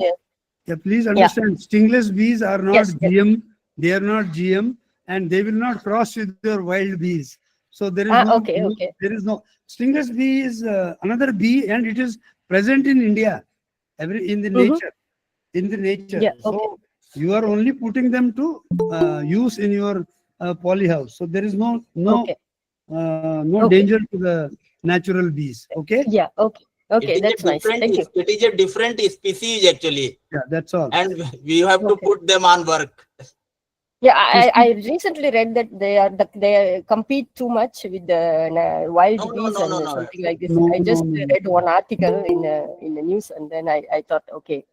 the please understand, stingless bees are not Yes. GM, they are not GM, and they will not cross with your wild bees. So there is okay. there is no stingless bee is another bee, and it is present in India, in the nature, Yeah, So you are only putting them to use in your poly house. So there is no Okay. danger to the natural bees. Okay. Yeah, okay, It is that's a nice. different, Thank you. it is a different species actually, Yeah, that's all. and we have to Okay. put them on work. Yeah, I recently read that they compete too much with the wild No, bees and no. something like this. No, I just no. read one article in the news, and then I thought, okay,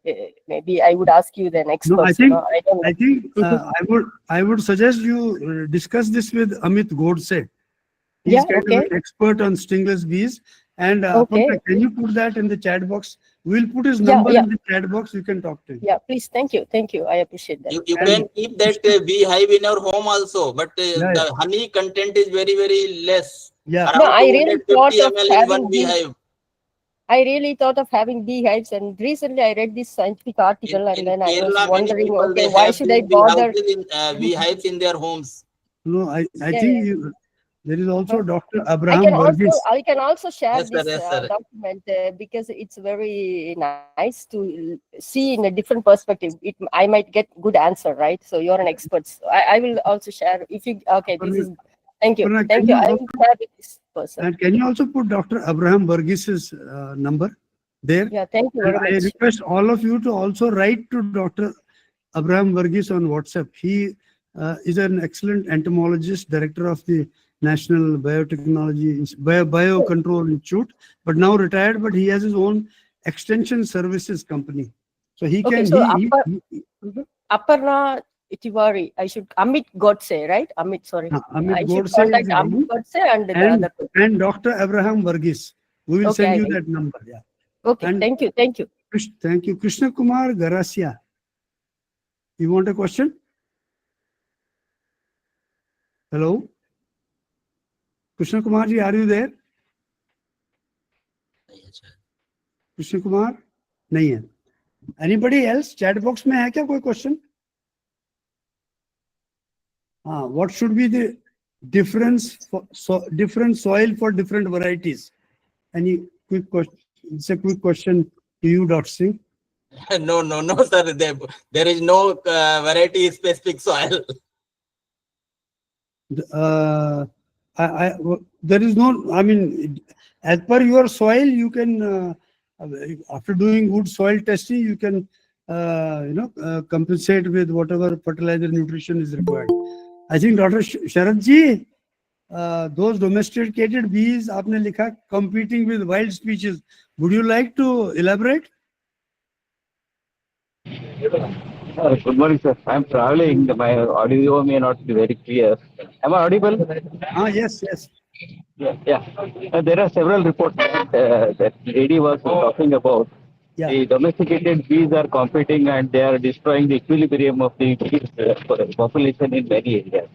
maybe I would ask you the experts. No, I think I don't know. I think I would suggest you discuss this with Amit Godse. He's Yeah, kind of okay. an expert on stingless bees. And Okay. Aparna, can you put that in the chat box? We'll put his Yeah, number yeah. in the chat box. You can talk to him. Yeah, please. Thank you. I appreciate that. You And- can keep that beehive in your home also, but the honey content is very, very less. Yeah. Around No, I really 250 thought of ml in having one beehive. I really thought of having beehives, and recently I read this scientific article, and In then I was Kerala, many wondering, people, okay, they why have should I these bother? beehives in their homes. No, I Yeah, think there is also Dr. I Abraham can Verghese. also share Yes, sir, this yes, sir. document because it's very nice to see in a different perspective. I might get good answer, right? So you're an expert. So I will also share if you this is thank you. Aparna, Thank can you. you I will share with this person. And can you also put Dr. Abraham Verghese's number there? Yeah, thank you very And I much. request all of you to also write to Dr. Abraham Verghese on WhatsApp. He is an excellent entomologist, director of the National Biocontrol Institute, but now retired, but he has his own extension services company. So he Okay, can, so Aparna Tiwari, I should Amit Godse, right? Amit, sorry. Amit I should Godse contact is Amit one, Godse and the other person. and Dr. Abraham Verghese. We will Okay, send I you will. that number. Yeah. Okay, And thank you. Thank you. Krishna Kumar Garasia. You want a question? Hello? Krishna Kumar ji, are you there? Krishna Kumar? नहीं है. Anybody else? Chat box में है क्या कोई question? What should be the difference for different soil for different varieties? Any quick question? It's a quick question to you, Dr. Singh. No, sir. There is no variety specific soil. There is no, I mean, as per your soil, you can, after doing good soil testing, you can, compensate with whatever fertilizer nutrition is required. I think Dr. Sharad ji, those domesticated bees, aapne likha, competing with wild species. Would you like to elaborate? Good morning, sir. I'm traveling. My audio may not be very clear. Am I audible? Yes. Yeah. There are several reports that lady was talking about. Yeah. The domesticated bees are competing and they are destroying the equilibrium of the bees population in many areas.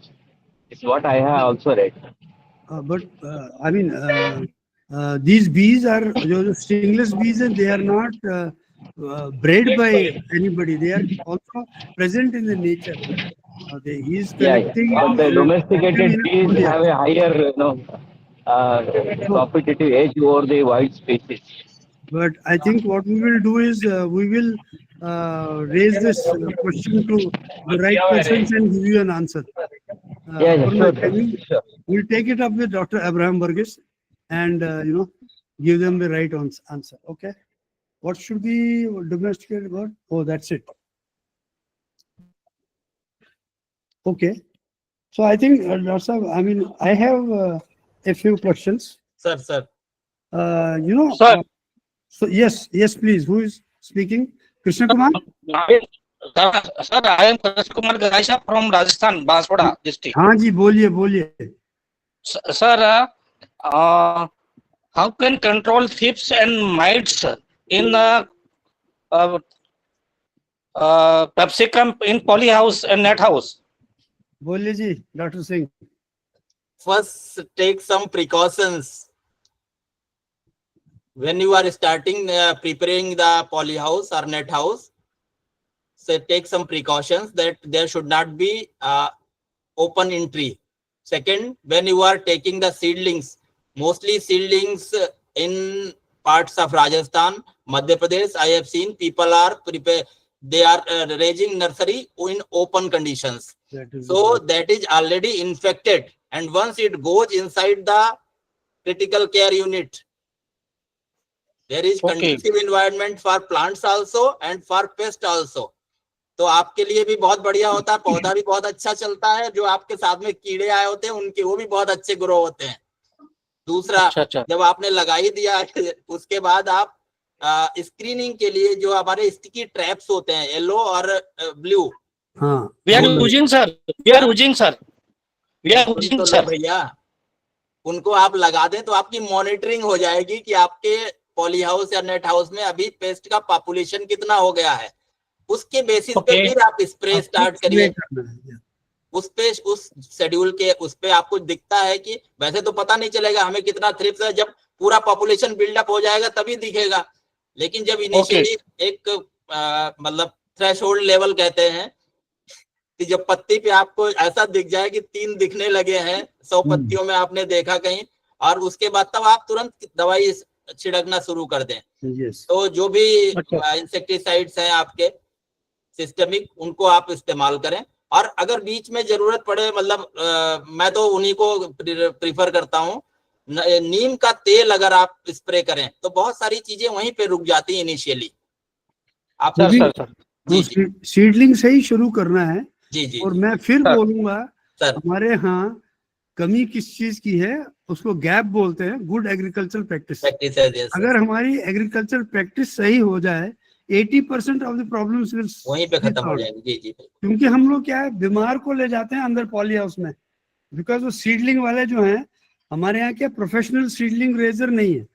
It's what I have also read. But I mean, these bees are stingless bees, and they are not bred by anybody. They are also present in the nature. He is collecting. But the domesticated bees have a higher, competitive edge over the wild species. But I think what we will do is we will raise this question to the right persons and give you an answer. Yeah, Purna, sure, can you- sure. we'll take it up with Dr. Abraham Burgess and, give them the right answer. Okay. What should be domesticated bird? Oh, that's it. Okay. So I think, Dr. Saab, I mean, I have a few questions. sir. Sir. So yes, please. Who is speaking? Krishna Kumar? Sir, I am Krishna Kumar Gaisha from Rajasthan, Banswara district. हाँ जी, बोलिए. Sir, how can control thieves and mites in capsicum in polyhouse and net house? बोलिए जी, Dr. Singh. First, take some precautions. When you are starting preparing the poly house or net house, so take some precautions that there should not be open entry. Second, when you are taking the seedlings, mostly seedlings in parts of Rajasthan, Madhya Pradesh, I have seen people are they are raising nursery in open conditions. So that is already infected, and once it goes inside the critical care unit, there is conducive environment for plants also and for pest also. तो आपके लिए भी बहुत बढ़िया होता है, पौधा भी बहुत अच्छा चलता है, जो आपके साथ में कीड़े आए होते हैं उनके वो भी बहुत अच्छे ग्रो होते हैं. दूसरा, जब आपने लगा ही दिया उसके बाद आप स्क्रीनिंग के लिए जो हमारे स्टिकी ट्रैप्स होते हैं येलो और blue, We are using, sir. भैया उनको आप लगा दें तो आपकी मॉनिटरिंग हो जाएगी कि आपके पॉली हाउस या नेट हाउस में अभी पेस्ट का पॉपुलेशन कितना हो गया है. उसके बेसिस पे फिर आप स्प्रे स्टार्ट करिए. उस शेड्यूल के उस पे आपको दिखता है कि वैसे तो पता नहीं चलेगा हमें कितना थ्रिप्स है, जब पूरा पॉपुलेशन बिल्डअप हो जाएगा तभी दिखेगा. लेकिन जब इनिशियली एक मतलब थ्रेशोल्ड लेवल कहते हैं कि जब पत्ती पे आपको ऐसा दिख जाए कि 3 दिखने लगे हैं 100 पत्तियों में आपने देखा कहीं, और उसके बाद तब आप तुरंत दवाई छिड़कना शुरू कर दें. तो जो भी इंसेक्टिसाइड्स हैं आपके सिस्टमिक, उनको आप इस्तेमाल करें. और अगर बीच में जरूरत पड़े, मतलब मैं तो उन्हीं को प्रीफर करता हूँ, नीम का तेल अगर आप स्प्रे करें तो बहुत सारी चीजें वहीं पे रुक जाती हैं इनिशियली. आप सीडलिंग से ही शुरू करना है. जी. और मैं फिर बोलूंगा, हमारे यहाँ कमी किस चीज की है, उसको गैप बोलते हैं, गुड एग्रीकल्चर प्रैक्टिस. अगर हमारी एग्रीकल्चर प्रैक्टिस सही हो जाए 80% ऑफ द प्रॉब्लम्स वहीं पे खत्म हो जाएगी. जी. क्योंकि हम लोग क्या है, बीमार को ले जाते हैं अंदर पॉली हाउस में, बिकॉज वो सीडलिंग वाले जो हैं हमारे यहाँ क्या प्रोफेशनल सीडलिंग रेजर नहीं है.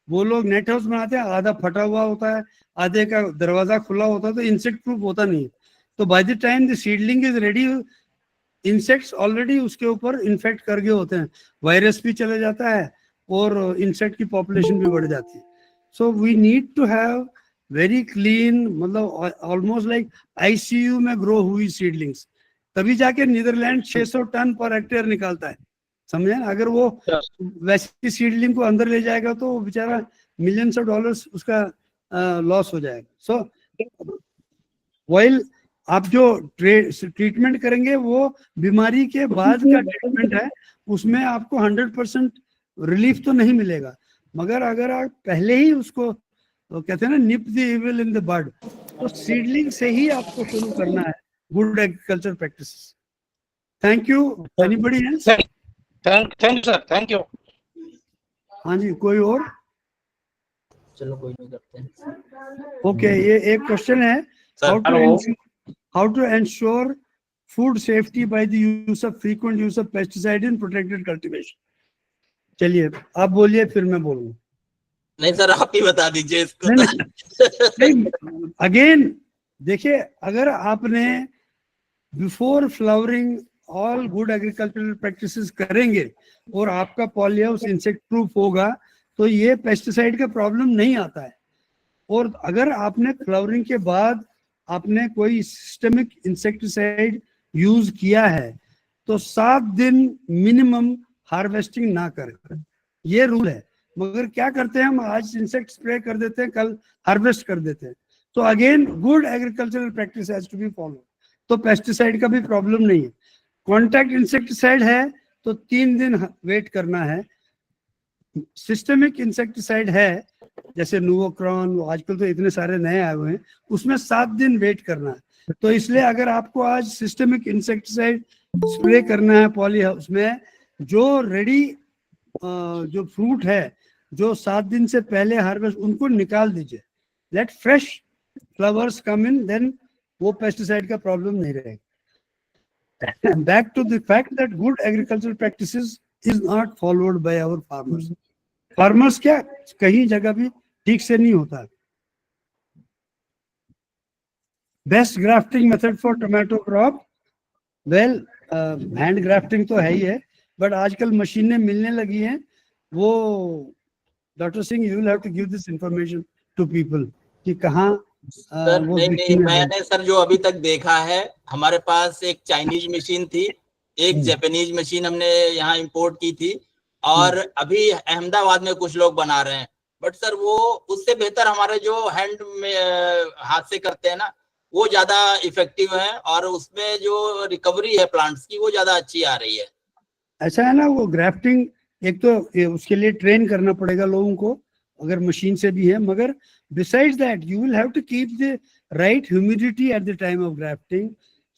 वो लोग नेट हाउस बनाते हैं, आधा फटा हुआ होता है, आधे का दरवाजा खुला होता है, तो इंसेक्ट प्रूफ होता नहीं है. तो by the time the seedling is ready, insects already उसके ऊपर इन्फेक्ट कर गए होते हैं, वायरस भी चले जाता है और इंसेक्ट की पॉपुलेशन भी बढ़ जाती है. So we need to have very clean, मतलब ऑलमोस्ट लाइक आईसीयू में ग्रो हुई सीडलिंग्स, तभी जाके नीदरलैंड 600 टन पर हेक्टेयर निकालता है. समझे ना? अगर वो वैसी सीडलिंग को अंदर ले जाएगा तो बेचारा मिलियंस ऑफ डॉलर्स उसका लॉस हो जाएगा. सो वाइल आप जो ट्रीटमेंट करेंगे वो बीमारी के बाद का ट्रीटमेंट है, उसमें आपको 100% रिलीफ तो नहीं मिलेगा, मगर अगर आप पहले ही उसको तो कहते हैं ना, nip the evil in the bud, तो सीडलिंग से ही आपको शुरू करना है good agriculture practices. Thank you. Anybody else? Thank you sir, thank you. हाँ जी, कोई और? चलो कोई नहीं करते हैं. ओके, ये एक क्वेश्चन है, how to ensure food safety by the use of frequent use of pesticide in protected cultivation. चलिए आप बोलिए, फिर मैं बोलूंगा. नहीं सर, आप ही बता दीजिए इसको. अगेन देखिए, अगर आपने before flowering all good agricultural practices करेंगे और आपका पॉली हाउस इंसेक्ट प्रूफ होगा तो ये पेस्टिसाइड का प्रॉब्लम नहीं आता है. और अगर आपने फ्लावरिंग के बाद आपने कोई सिस्टमिक इंसेक्टिसाइड यूज किया है तो 7 दिन मिनिमम हार्वेस्टिंग ना करें, ये रूल है. मगर क्या करते हैं हम, आज इंसेक्ट स्प्रे कर देते हैं, कल हार्वेस्ट कर देते हैं. तो again good agricultural practice has to be follow. तो पेस्टिसाइड का भी प्रॉब्लम नहीं है. कॉन्टैक्ट इंसेक्टिसाइड है तो 3 दिन वेट करना है। सिस्टमिक इंसेक्टिसाइड है जैसे नोवोक्रॉन, आजकल तो इतने सारे नए आए हुए हैं, उसमें 7 दिन वेट करना है। तो इसलिए अगर आपको आज सिस्टमिक इंसेक्टिसाइड स्प्रे करना है पॉली हाउस में, जो रेडी जो फ्रूट है जो 7 दिन से पहले हार्वेस्ट, उनको निकाल दीजिए, let fresh flowers come in, then वो पेस्टिसाइड का प्रॉब्लम नहीं रहेगा। Back to the fact that good agriculture practices is not followed by our farmers. Farmers क्या कहीं जगह भी ठीक से नहीं होता। Best grafting method for tomato crop, well hand grafting तो है ही है, बट आजकल मशीनें मिलने लगी हैं। वो doctor Singh, you will have to give this information to people कि कहाँ सर वो नहीं, मैंने सर जो अभी तक देखा है, हमारे पास एक चाइनीज मशीन थी, एक जापानीज मशीन हमने यहाँ इंपोर्ट की थी, और अभी अहमदाबाद में कुछ लोग बना रहे हैं, बट सर वो उससे बेहतर हमारे जो हैंड में हाथ से करते हैं ना, वो ज्यादा इफेक्टिव है, और उसमें जो रिकवरी है प्लांट्स की वो ज्यादा अच्छी आ रही है। ऐसा है ना, वो ग्राफ्टिंग एक तो उसके लिए ट्रेन करना पड़ेगा लोगों को, अगर मशीन से भी है, मगर besides that you will have to keep the right humidity at the time of grafting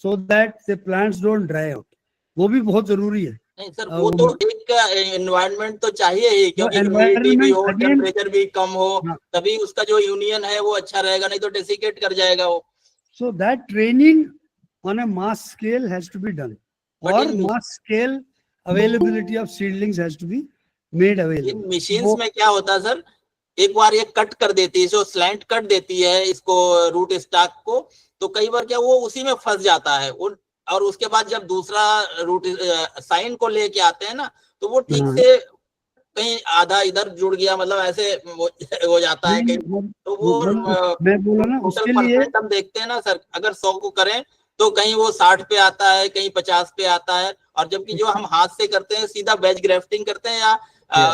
so that the plants don't dry out, वो भी बहुत जरूरी है। नहीं सर, वो तो एक एनवायरनमेंट तो चाहिए ही, क्योंकि ह्यूमिडिटी भी हो, टेम्परेचर भी कम हो, तभी उसका जो यूनियन है वो अच्छा रहेगा, नहीं तो डेसिकेट कर जाएगा वो। So that training on a mass scale has to be done, or mass scale availability of seedlings has to be made available. In machines में क्या होता है सर, एक बार ये कट कर देती है, जो स्लैंट कट देती है इसको रूट स्टॉक को, तो कई बार क्या वो उसी में फंस जाता है, और उसके बाद जब दूसरा रूट साइन को लेके आते हैं ना, तो वो ठीक से कहीं आधा इधर जुड़ गया, मतलब ऐसे हो जाता है कहीं, तो वो मैं बोला ना उसके लिए हम देखते हैं ना सर, अगर 100 को करें तो कहीं वो 60 पे आता है, कहीं 50 पे आता है, और जबकि जो हम हाथ से करते हैं, सीधा बैच ग्राफ्टिंग करते हैं या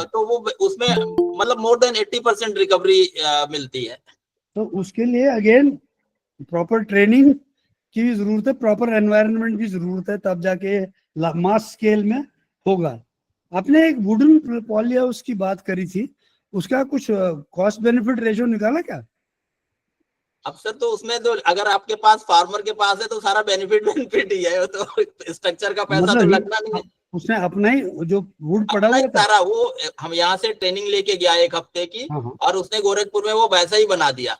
तो वो उसमें मतलब मोर देन 80% रिकवरी मिलती है। तो उसके लिए अगेन प्रॉपर ट्रेनिंग की भी जरूरत है, प्रॉपर एनवायरनमेंट की जरूरत है, तब जाके मास स्केल में होगा। आपने एक वुडन पॉली हाउस की बात करी थी, उसका कुछ कॉस्ट बेनिफिट रेशियो निकाला क्या? अब सर तो उसमें तो अगर आपके पास फार्मर के पास है तो सारा बेनिफिट ही है, तो स्ट्रक्चर का पैसा मतलब तो लगना नहीं है। उसने अपना ही जो वुड पड़ा हुआ था सारा, वो हम यहाँ से ट्रेनिंग लेके गया 1 हफ्ते की, और उसने गोरखपुर में वो वैसा ही बना दिया,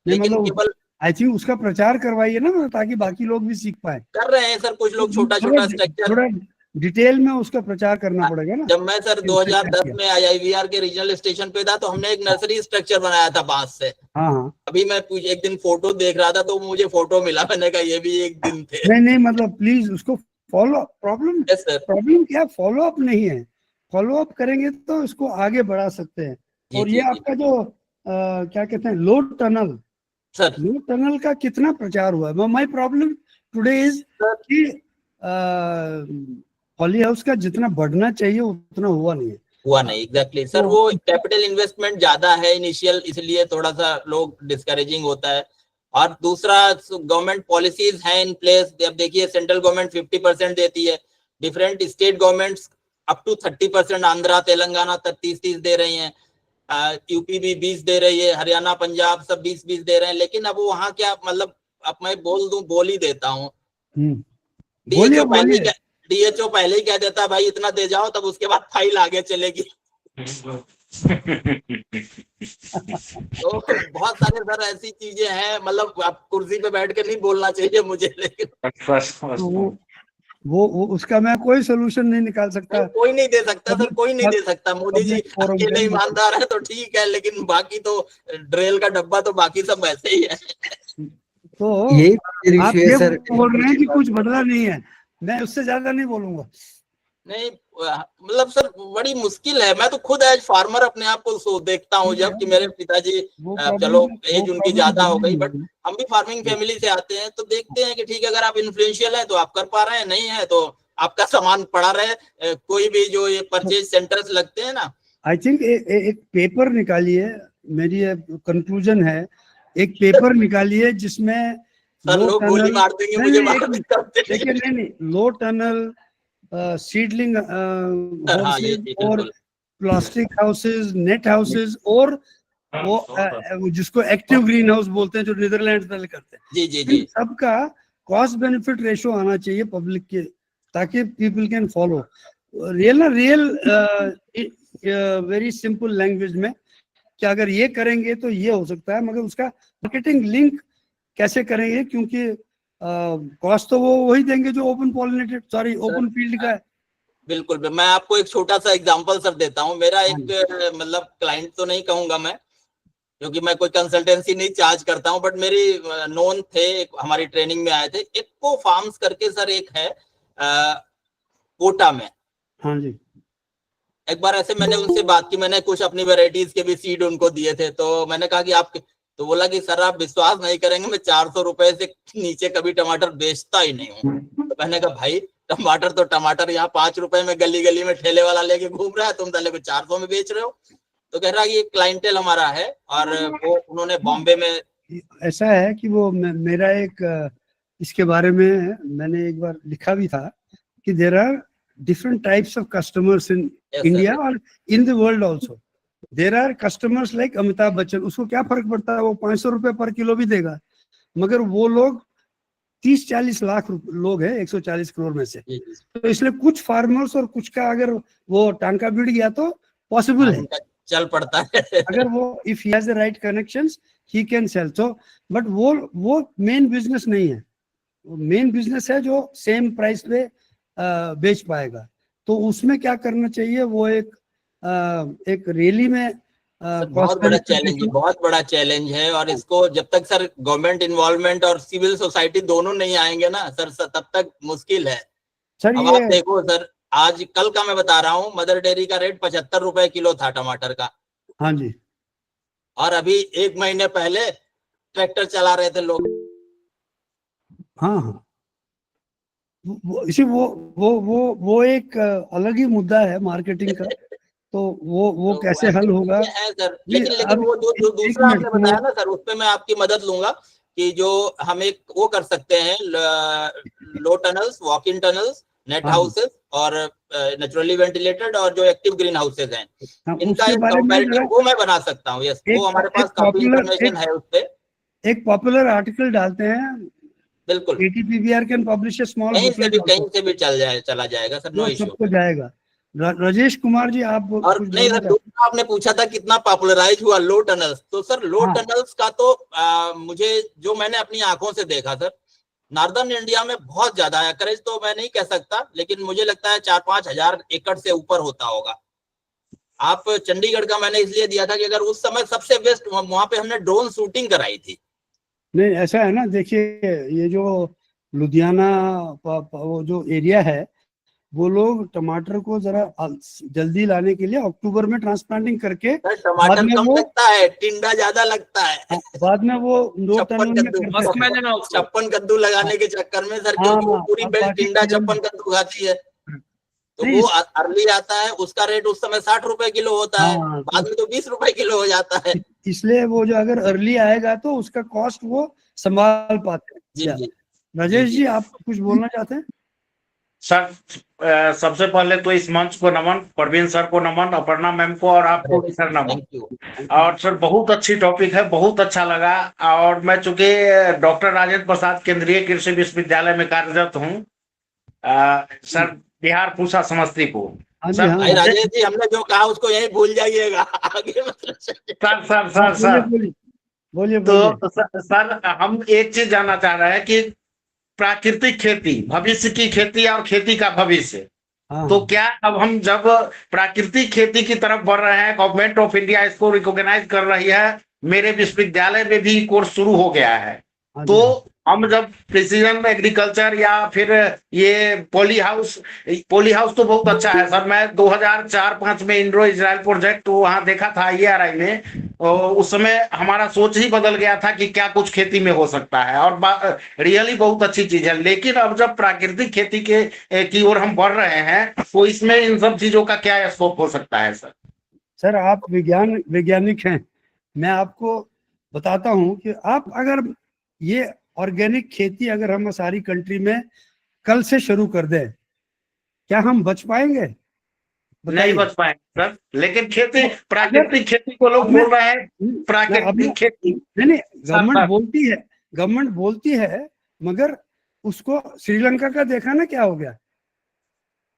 लेकिन मतलब केवल आई थिंक उसका प्रचार करवाइए ना, ताकि बाकी लोग भी सीख पाए। कर रहे हैं सर, कुछ लोग छोटा स्ट्रक्चर, थोड़ा डिटेल में उसका प्रचार करना पड़ेगा ना। जब मैं सर 2010 में IIVR के रीजनल स्टेशन पे था, तो हमने एक नर्सरी स्ट्रक्चर बनाया था बांस से। अभी मैं एक दिन फोटो देख रहा था, तो मुझे फोटो मिला, मैंने कहा ये भी एक दिन थे। नहीं मतलब प्लीज उसको फॉलो, प्रॉब्लम क्या फॉलो अप नहीं है, फॉलो अप करेंगे तो इसको आगे बढ़ा सकते हैं। और ये आपका जो क्या कहते हैं low tunnel, sir low tunnel का कितना प्रचार हुआ है? माय प्रॉब्लम टुडे इज कि पॉली हाउस का जितना बढ़ना चाहिए उतना हुआ नहीं एग्जैक्टली सर, वो कैपिटल इन्वेस्टमेंट ज्यादा है इनिशियल, इसलिए थोड़ा सा लोग डिस्करेजिंग होता है। और दूसरा, गवर्नमेंट पॉलिसीज हैं इन प्लेस, अब देखिए सेंट्रल गवर्नमेंट 50% देती है, different state governments up to 30%, Andhra Telangana 30-30 दे रही हैं, यूपी भी 20 दे रही है, हरियाणा पंजाब सब 20-20 दे रहे हैं, लेकिन अब वहाँ क्या, मतलब अब मैं बोल ही देता हूँ, DHO पहले ही कह देता भाई इतना दे जाओ, तब उसके बाद फाइल आगे चलेगी। तो बहुत सारे सर ऐसी चीजें हैं, मतलब आप कुर्सी पे बैठ के नहीं बोलना चाहिए मुझे, लेकिन वो उसका मैं कोई सोल्यूशन नहीं निकाल सकता। कोई नहीं दे सकता सर, कोई नहीं दे सकता। मोदी जी अकेले ईमानदार है तो ठीक है, लेकिन बाकी तो ड्रेल का डब्बा तो बाकी सब वैसे ही है। तो आप ये बोल रहे हैं कि कुछ बदला नहीं है, मैं उससे ज्यादा नहीं बोलूंगा। नहीं मतलब सर बड़ी मुश्किल है, मैं तो खुद एज फार्मर अपने आप को देखता हूँ, जब कि मेरे पिताजी चलो एज उनकी ज्यादा हो गई, बट हम भी फार्मिंग फैमिली से आते हैं, तो देखते हैं कि ठीक है, अगर आप इन्फ्लुएंशियल हैं तो आप कर पा रहे हैं, नहीं है तो आपका सामान पड़ा रहे। कोई भी जो ये परचेज सेंटर्स लगते हैं ना, आई थिंक एक पेपर निकालिए, मेरी कंक्लूजन है, एक पेपर निकालिए जिसमें सर लो लोग गोली टनल, मार देंगे नहीं मुझे नहीं, बाहर निकलते ही। देखिए नहीं नहीं, लो टनल, सीडलिंग सर हाँ, ये हाउसेज और बिल्कुल प्लास्टिक हाउसेज, नेट हाउसेज, और वो जिसको एक्टिव ग्रीन हाउस बोलते हैं जो नीदरलैंड में करते हैं, जी जी जी। इन सबका कॉस्ट बेनिफिट रेशो आना चाहिए पब्लिक के, ताकि people can follow real very simple language में कि अगर ये करेंगे तो ये हो सकता है, मगर उसका मार्केटिंग लिंक कैसे करेंगे, क्योंकि कॉस्ट तो वो वही देंगे जो open pollinated, sorry open field का है। बिल्कुल, मैं आपको एक छोटा सा एग्जांपल सर देता हूँ। मेरा हाँ एक मतलब क्लाइंट तो नहीं कहूंगा मैं, क्योंकि मैं कोई कंसल्टेंसी नहीं चार्ज करता हूँ, बट मेरी नोन थे, हमारी ट्रेनिंग में आए थे। इको फार्म्स करके सर एक है कोटा में। हाँ जी, एक बार ऐसे मैंने उनसे बात की, मैंने कुछ अपनी वेराइटीज के भी सीड उनको दिए थे, तो मैंने कहा कि आप, तो बोला कि सर आप विश्वास नहीं करेंगे, मैं 400 रुपए से नीचे कभी टमाटर बेचता ही नहीं हूँ। तो मैंने कहा भाई टमाटर तो टमाटर, यहाँ 5 रुपए में गली गली में ठेले वाला लेके घूम रहा है, तुम साले को 400 में बेच रहे हो। तो कह रहा ये क्लाइंटेल हमारा है, और वो उन्होंने बॉम्बे में, ऐसा है कि वो मेरा एक इसके बारे में मैंने एक बार लिखा भी था कि there are different types of customers in India और in the world also. There are customers like Amitabh Bachchan, उसको क्या फर्क पड़ता है, वो 500 रुपए पर किलो भी देगा, मगर वो लोग 30-40 लाख लोग हैं 140 करोड़ में से, तो इसलिए कुछ फार्मर्स और कुछ का अगर वो टांका भिड़ गया तो पॉसिबल है, चल पड़ता है। अगर वो if he has the right connections he can sell. So but वो मेन बिजनेस नहीं है, मेन बिजनेस है जो सेम प्राइस पे बेच पाएगा। तो उसमें क्या करना चाहिए, वो एक रैली में बहुत बड़ा चैलेंज है, बहुत बड़ा चैलेंज है, और इसको जब तक सर गवर्नमेंट इन्वॉल्वमेंट और सिविल सोसाइटी दोनों नहीं आएंगे ना सर, तब तक मुश्किल है। सर अब ये आप देखो सर, आज कल का मैं बता रहा हूँ, मदर डेयरी का रेट 75 रुपए किलो था टमाटर का। हाँ जी, और अभी 1 महीने पहले ट्रैक्टर चला रहे थे लोग। हाँ हाँ, वो एक अलग ही मुद्दा है मार्केटिंग का, तो वो तो कैसे ऐसी हल होगा चीजें हैं सर। जी। लेकिन अब वो जो एक दूसरा मिनट, आपने बताया ना सर, उस पे मैं आपकी मदद लूंगा, कि जो हम एक वो कर सकते हैं, low tunnels, walk in tunnels, net हाँ जी, हाउसेस, और नेचुरली वेंटिलेटेड, और जो एक्टिव ग्रीन हाउसेस हैं, हाँ, इनका उसके एक बारे में कंपैरेटिव जरा वो मैं बना सकता हूँ। यस, वो हमारे पास काफी इंफॉर्मेशन है उस पे। एक पॉपुलर आर्टिकल डालते हैं, बिल्कुल, ATPBR can publish A small booklet कहीं से भी चला जाएगा सर, नो जो इश्यू। सबको जाएगा। राजेश कुमार जी, आप और कुछ नहीं बोलना सर, चाहते दूसरा आपने पूछा था कितना पॉपुलराइज हुआ लो टनल्स, तो सर लो हाँ। टनल्स का तो मुझे, जो मैंने अपनी आंखों से देखा सर, नॉर्दर्न इंडिया में बहुत ज्यादा है। करेज तो मैं नहीं कह सकता, लेकिन मुझे लगता है 4-5 हजार एकड़ से ऊपर होता होगा। आप चंडीगढ़ का मैंने इसलिए दिया था कि अगर उस समय सबसे बेस्ट, वहां पे हमने ड्रोन शूटिंग कराई थी। नहीं, ऐसा है ना, देखिए ये जो लुधियाना वो जो एरिया है, वो लोग टमाटर को जरा जल्दी लाने के लिए अक्टूबर में ट्रांसप्लांटिंग करके सर बाद टमाटर में कम वो लगता है, टिंडा ज्यादा लगता है। बाद में वो लो छप्पन टनल में कद्दू, करते हैं। छप्पन कद्दू लगाने के चक्कर में सर, हाँ, क्योंकि वो पूरी अब बेल्ट बाकी टिंडा छप्पन कद्दू खाती है, तो नहीं, वो अर्ली आता है, उसका रेट उस समय 60 रुपए किलो होता है, हाँ, बाद में तो 20 रुपए किलो हो जाता है। इसलिए वो जो अगर अर्ली आएगा तो उसका कॉस्ट वो संभाल पाते जी हैं। जी राजेश जी। जी, आप कुछ बोलना चाहते हैं? सर सबसे पहले तो इस मंच को नमन, प्रवीण सर को नमन, अपर्णा मैम को, और आपको भी सर नमन। Thank you. और सर बहुत अच्छी टॉपिक है, बहुत अच्छा लगा। और मैं चूंकि डॉक्टर राजेंद्र प्रसाद केंद्रीय कृषि विश्वविद्यालय में कार्यरत हूँ, सर बिहार पूसा समस्तीपुर। हाँ जी, सर हाँ, भाई राजेश जी, हमने जो कहा उसको यही भूल जाइएगा, आगे मतलब सर सर हाँ, सर सर बोलिए तो सर हम एक चीज जानना चाह रहे हैं कि प्राकृतिक खेती, भविष्य की खेती और खेती का भविष्य, हाँ, तो क्या अब हम जब प्राकृतिक खेती की तरफ बढ़ रहे हैं, गवर्नमेंट ऑफ इंडिया इसको रिकॉग्नाइज कर रही है, मेरे विश्वविद्यालय में भी कोर्स शुरू हो गया है, हाँ तो जी, हम जब प्रिसीजन एग्रीकल्चर या फिर ये पॉली हाउस तो बहुत अच्छा है सर। मैं 2004-5 में इंडो इजराइल प्रोजेक्ट वहां देखा था IARI में, और उस समय हमारा सोच ही बदल गया था कि क्या कुछ खेती में हो सकता है, और रियली बहुत अच्छी चीज है। लेकिन अब जब प्राकृतिक खेती की ओर हम बढ़ रहे हैं, तो इसमें इन सब चीजों का क्या स्कोप हो सकता है सर? सर आप वैज्ञानिक हैं, मैं आपको बताता हूँ कि आप अगर ये ऑर्गेनिक खेती अगर हम सारी कंट्री में कल से शुरू कर दें, क्या हम बच पाएंगे? नहीं बताइए। बच पाएंगे सर, लेकिन खेती, प्राकृतिक खेती को लोग अब मैं- बोल रहे हैं अब प्राकृतिक मैं- खेती। नहीं, सर, गवर्नमेंट बोलती है, मगर उसको श्रीलंका का देखा ना क्या हो गया,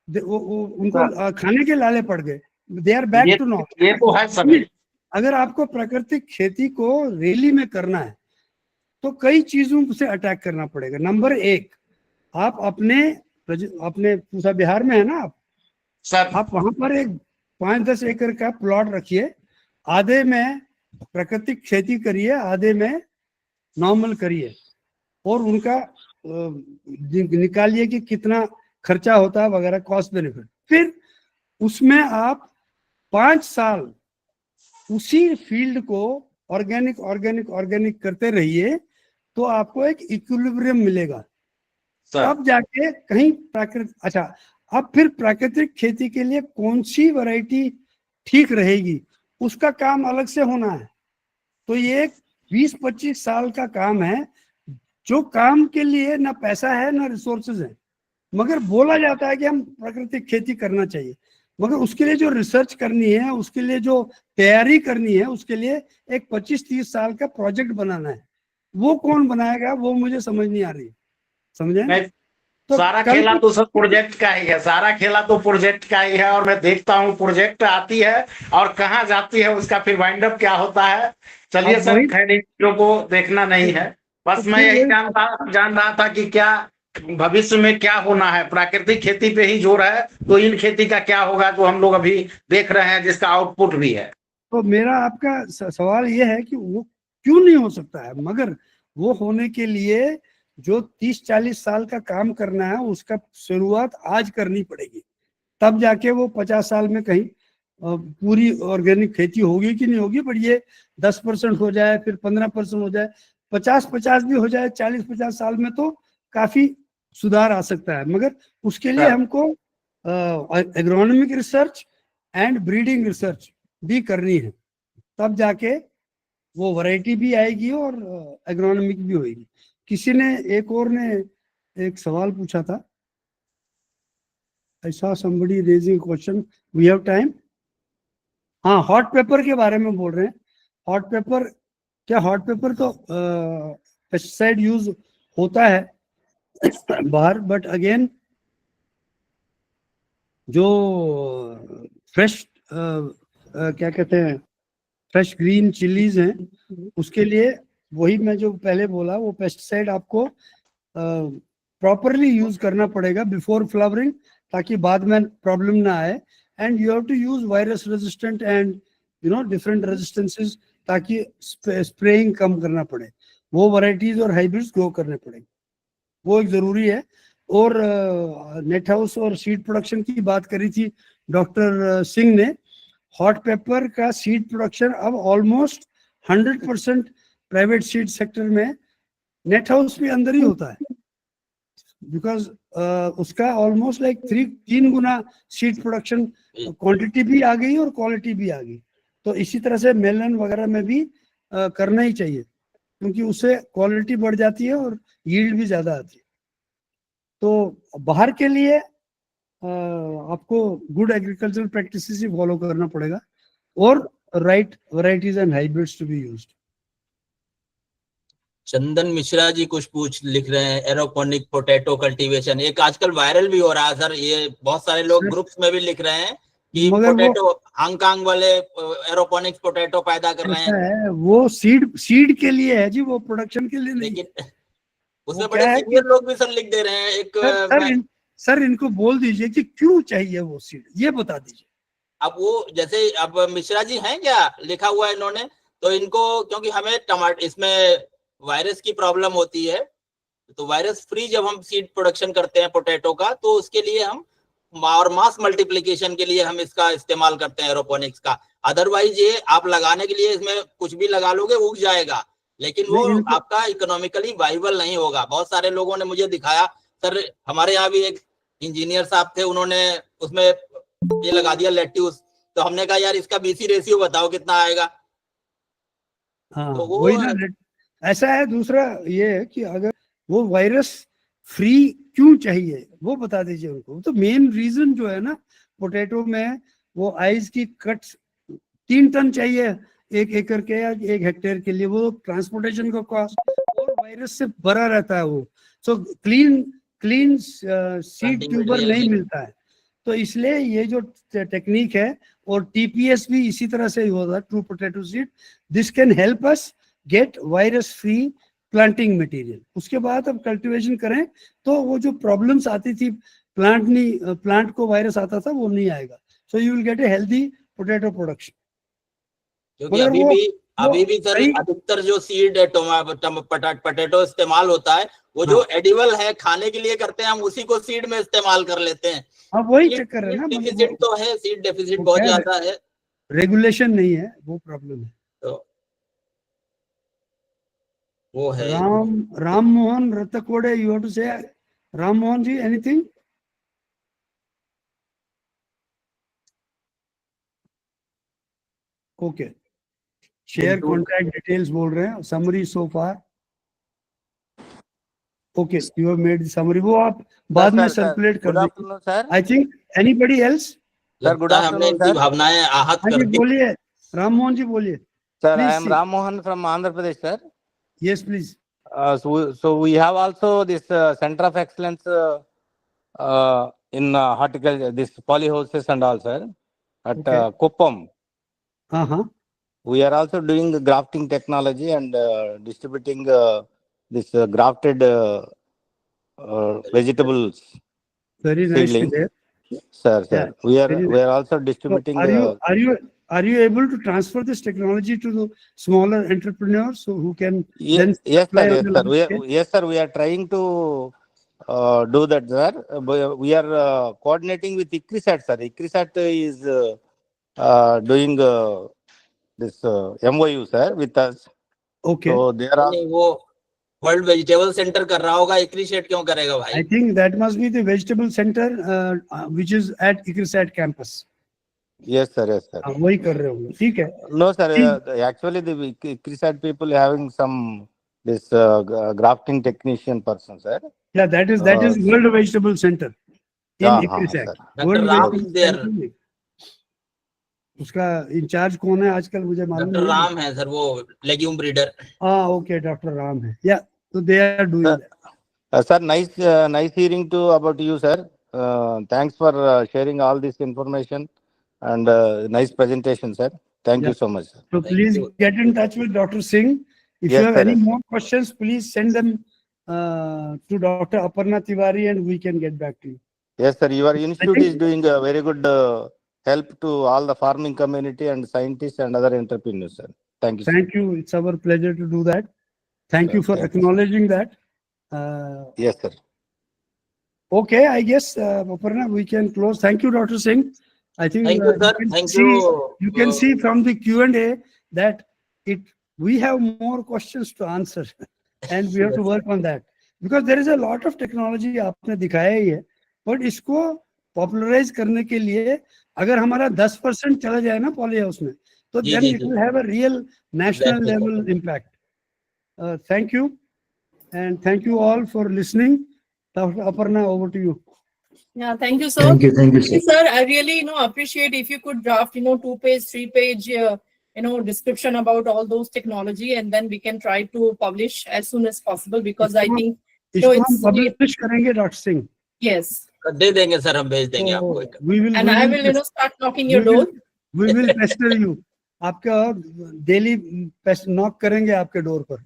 उनको खाने के लाले पड़ गए, they are back to north. ये तो है सभी। अगर आपको प्राकृतिक खेती को रैली में करना है तो कई चीजों से अटैक करना पड़ेगा। नंबर एक, आप अपने पूसा बिहार में है ना आप सर आप वहां पर एक 5-10 एकड़ का प्लॉट रखिए, आधे में प्राकृतिक खेती करिए, आधे में नॉर्मल करिए, और उनका निकालिए कि कितना खर्चा होता है वगैरह, कॉस्ट बेनिफिट। फिर उसमें आप 5 साल उसी फील्ड को ऑर्गेनिक करते रहिए, तो आपको एक इक्विलिब्रियम मिलेगा। तब जाके कहीं अच्छा, अब फिर प्राकृतिक खेती के लिए कौन सी वैरायटी ठीक रहेगी, उसका काम अलग से होना है। तो ये 20-25 साल का काम है, जो काम के लिए ना पैसा है ना रिसोर्सेज है, मगर बोला जाता है कि हम प्राकृतिक खेती करना चाहिए। मगर उसके लिए जो रिसर्च करनी है, उसके लिए जो तैयारी करनी है, उसके लिए एक 25-30 साल का प्रोजेक्ट बनाना है। वो कौन बनाएगा, वो मुझे समझ नहीं आ रही। समझे? तो सारा खेला तो सब प्रोजेक्ट का ही है, सारा खेला तो प्रोजेक्ट का ही है। और मैं देखता हूँ प्रोजेक्ट आती है और कहाँ जाती है, उसका फिर वाइंड अप क्या होता है। चलिए सर, खैर इन चीजों को देखना नहीं है, बस मैं यही जान रहा था कि क्या भविष्य में क्या होना है। प्राकृतिक खेती पे ही जोर है, तो इन खेती का क्या होगा जो हम लोग अभी देख रहे हैं, जिसका आउटपुट भी है। तो मेरा आपका सवाल ये है कि वो क्यों नहीं हो सकता है, मगर वो होने के लिए जो 30-40 साल का काम करना है, उसका शुरुआत आज करनी पड़ेगी। तब जाके वो 50 साल में कहीं पूरी ऑर्गेनिक खेती होगी कि नहीं होगी, बट ये 10% हो जाए, फिर 15% हो जाए, 50-50 भी हो जाए, 40-50 साल में तो काफी सुधार आ सकता है। मगर उसके लिए हमको agronomic research and breeding research भी करनी है, तब जाके वो वैरायटी भी आएगी और एग्रोनॉमिक भी होगी। किसी ने एक सवाल पूछा था, I saw somebody raising a question. We have time? हाँ, हॉट पेपर के बारे में बोल रहे हैं। हॉट पेपर तो पेस्टिसाइड यूज होता है बाहर, बट अगेन जो फ्रेश क्या कहते हैं, फ्रेश ग्रीन चिलीज हैं, उसके लिए वही मैं जो पहले बोला, वो पेस्टिसाइड आपको प्रॉपरली यूज करना पड़ेगा बिफोर फ्लावरिंग, ताकि बाद में प्रॉब्लम ना आए। And you have to use virus resistant and different resistances, ताकि स्प्रेइंग कम करना पड़े, वो वैरायटीज और हाइब्रिड्स ग्रो करने पड़ेंगे, वो एक जरूरी है। और नेट हाउस और सीड प्रोडक्शन की बात करी थी डॉक्टर सिंह ने। हॉट पेपर का सीड प्रोडक्शन अब ऑलमोस्ट 100% प्राइवेट सीड सेक्टर में नेट हाउस के अंदर ही होता है, बिकॉज उसका ऑलमोस्ट लाइक 3 गुना सीड प्रोडक्शन क्वांटिटी भी आ गई और क्वालिटी भी आ गई। तो इसी तरह से मेलन वगैरह में भी करना ही चाहिए, क्योंकि उससे क्वालिटी बढ़ जाती है और यील्ड भी ज्यादा आती है। तो बाहर के लिए आपको गुड एग्रीकल्चरल प्रैक्टिसेस ही फॉलो करना पड़ेगा, और right varieties and hybrids to be used. Chandan Mishra ji कुछ लिख रहे हैं, एरोपोनिक पोटैटो कल्टीवेशन, एक आजकल वायरल भी हो रहा है सर। ये बहुत सारे लोग ग्रुप्स में भी लिख रहे हैं कि पोटैटो हांगकांग वाले एरोपोनिक्स पोटैटो पैदा कर रहे हैं। वो सीड के लिए है जी, वो प्रोडक्शन के लिए नहीं। लेकिन उसमें बड़े सीनियर लोग भी सर लिख दे रहे हैं। एक सर इनको बोल दीजिए कि क्यों चाहिए वो सीड, ये बता दीजिए। अब वो जैसे अब मिश्रा जी हैं क्या लिखा हुआ है इन्होंने, तो इनको, क्योंकि हमें टमाटर इसमें वायरस की प्रॉब्लम होती है, तो वायरस फ्री जब हम सीड प्रोडक्शन करते हैं पोटैटो का, तो उसके लिए हम और मास मल्टीप्लिकेशन के लिए हम इसका इस्तेमाल करते हैं एरोपोनिक्स का। अदरवाइज ये आप लगाने के लिए इसमें कुछ भी लगा लोगे उग जाएगा, लेकिन वो आपका इकोनॉमिकली वाइबल नहीं होगा। बहुत सारे लोगों ने मुझे दिखाया सर, हमारे यहाँ भी एक इंजीनियर साहब थे, उन्होंने उसमें ये लगा दिया लेट्यूस, तो हमने कहा यार इसका बीसी रेशियो बताओ कितना आएगा। हाँ, तो वो वही ना, ऐसा है। दूसरा ये है कि अगर वो वायरस फ्री क्यों चाहिए वो बता दीजिए उनको। तो मेन रीजन जो है ना, पोटैटो में वो आइस की कट्स 3 टन चाहिए 1 एकड़ के या 1 हेक्टेयर के लिए, वो ट्रांसपोर्टेशन का कॉस्ट और वायरस से भरा रहता है वो। सो क्लीन सीड ट्यूबर नहीं मिलता है। तो इसलिए ये जो टेक्निक है, और टीपीएस भी इसी तरह से ही होता है, true potato seed, this can help us gate virus free planting material. उसके बाद अब कल्टीवेशन करें तो वो जो प्रॉब्लम्स आती थी, प्लांट को वायरस आता था, वो नहीं आएगा। So you will get a healthy potato production. क्योंकि अभी भी सर अधिकतर जो सीड पोटैटो इस्तेमाल होता है वो जो एडिबल है, खाने के लिए करते हैं, हम उसी को सीड में इस्तेमाल कर लेते हैं। अब वही चक्कर है ना, डेफिसिट तो है, सीड डेफिसिट बहुत ज्यादा है, रेगुलेशन नहीं है, वो प्रॉब्लम है। तो वो है। Ram Mohan Ratkode, you have to say, Ram Mohan ji anything? Okay, share contact details बोल रहे हैं, summary so far. Okay, you have made the summary, वो आप बाद में सर्कुलेट कर दीजिए। Sir, I think anybody else? Sir good हमने इनकी भावनाएं आहत कर दी। बोलिए राम मोहन जी, बोलिए। Sir, I am Ram Mohan from Andhra Pradesh, sir. Yes, please. So we have also this Center of Excellence in horticulture, this polyhouses and all, sir, at Kuppam. We are also doing the grafting technology and distributing this grafted vegetables. Very nice to hear. Sir, Yeah, we are also distributing. So are you able to transfer this technology to the smaller entrepreneurs who can then supply on the large scale? Yes, sir. We are trying to do that, sir. We are coordinating with ICAR, sir. ICAR is doing this MOU, sir, with us. Okay. So there are. वो world vegetable centre कर रहा होगा, ICAR क्यों करेगा भाई? I think that must be the vegetable center which is at ICAR campus. Yes, sir. Yes, sir. वही कर रहे होंगे, ठीक है? No, sir. Actually, the ICAR people having some this grafting technician person, sir. Yeah, that is World Vegetable Center in ICAR. Dr. Ram is there. उसका in charge कौन है आजकल मुझे मालूम नहीं। डॉक्टर राम है सर, वो legume breeder. Okay, doctor Ram है। या तो they are doing that. Sir, nice hearing to about you, sir. Thanks for sharing all this information and nice presentation, sir. Thank you so much, sir. So please get in touch with Dr. Singh. If you have any more questions, please send them to Dr. Aparna Tiwari and we can get back to you. Yes, sir. Your institute is doing a very good help to all the farming community and scientists and other entrepreneurs, sir. Thank you, sir. Thank you. It's our pleasure to do that. Thank you for acknowledging that. Yes, sir. Okay, I guess, Aparna, we can close. Thank you, Dr. Singh. I think thank you, sir. Thank you. You can see from the Q&A that we have more questions to answer and we have to work on that. Because there is a lot of technology आपने दिखाया ही है, but इसको popularize करने के लिए अगर हमारा 10% चला जाए ना पॉली हाउस में, तो then it will have a real national level impact. Thank you. And thank you all for listening. Dr. Aparna, over to you. Yeah, thank you, sir. Thank you, sir. Sir, I really, appreciate if you could draft, 2-page, 3-page, description about all those technology, and then we can try to publish as soon as possible, because I think, it's publish करेंगे, Dr. Singh. Yes. दे देंगे sir, हम भेज देंगे आपको। We will, and I will, start knocking your door. We will pester you. आपका daily knock करेंगे आपके door पर.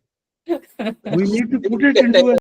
We need to put it into a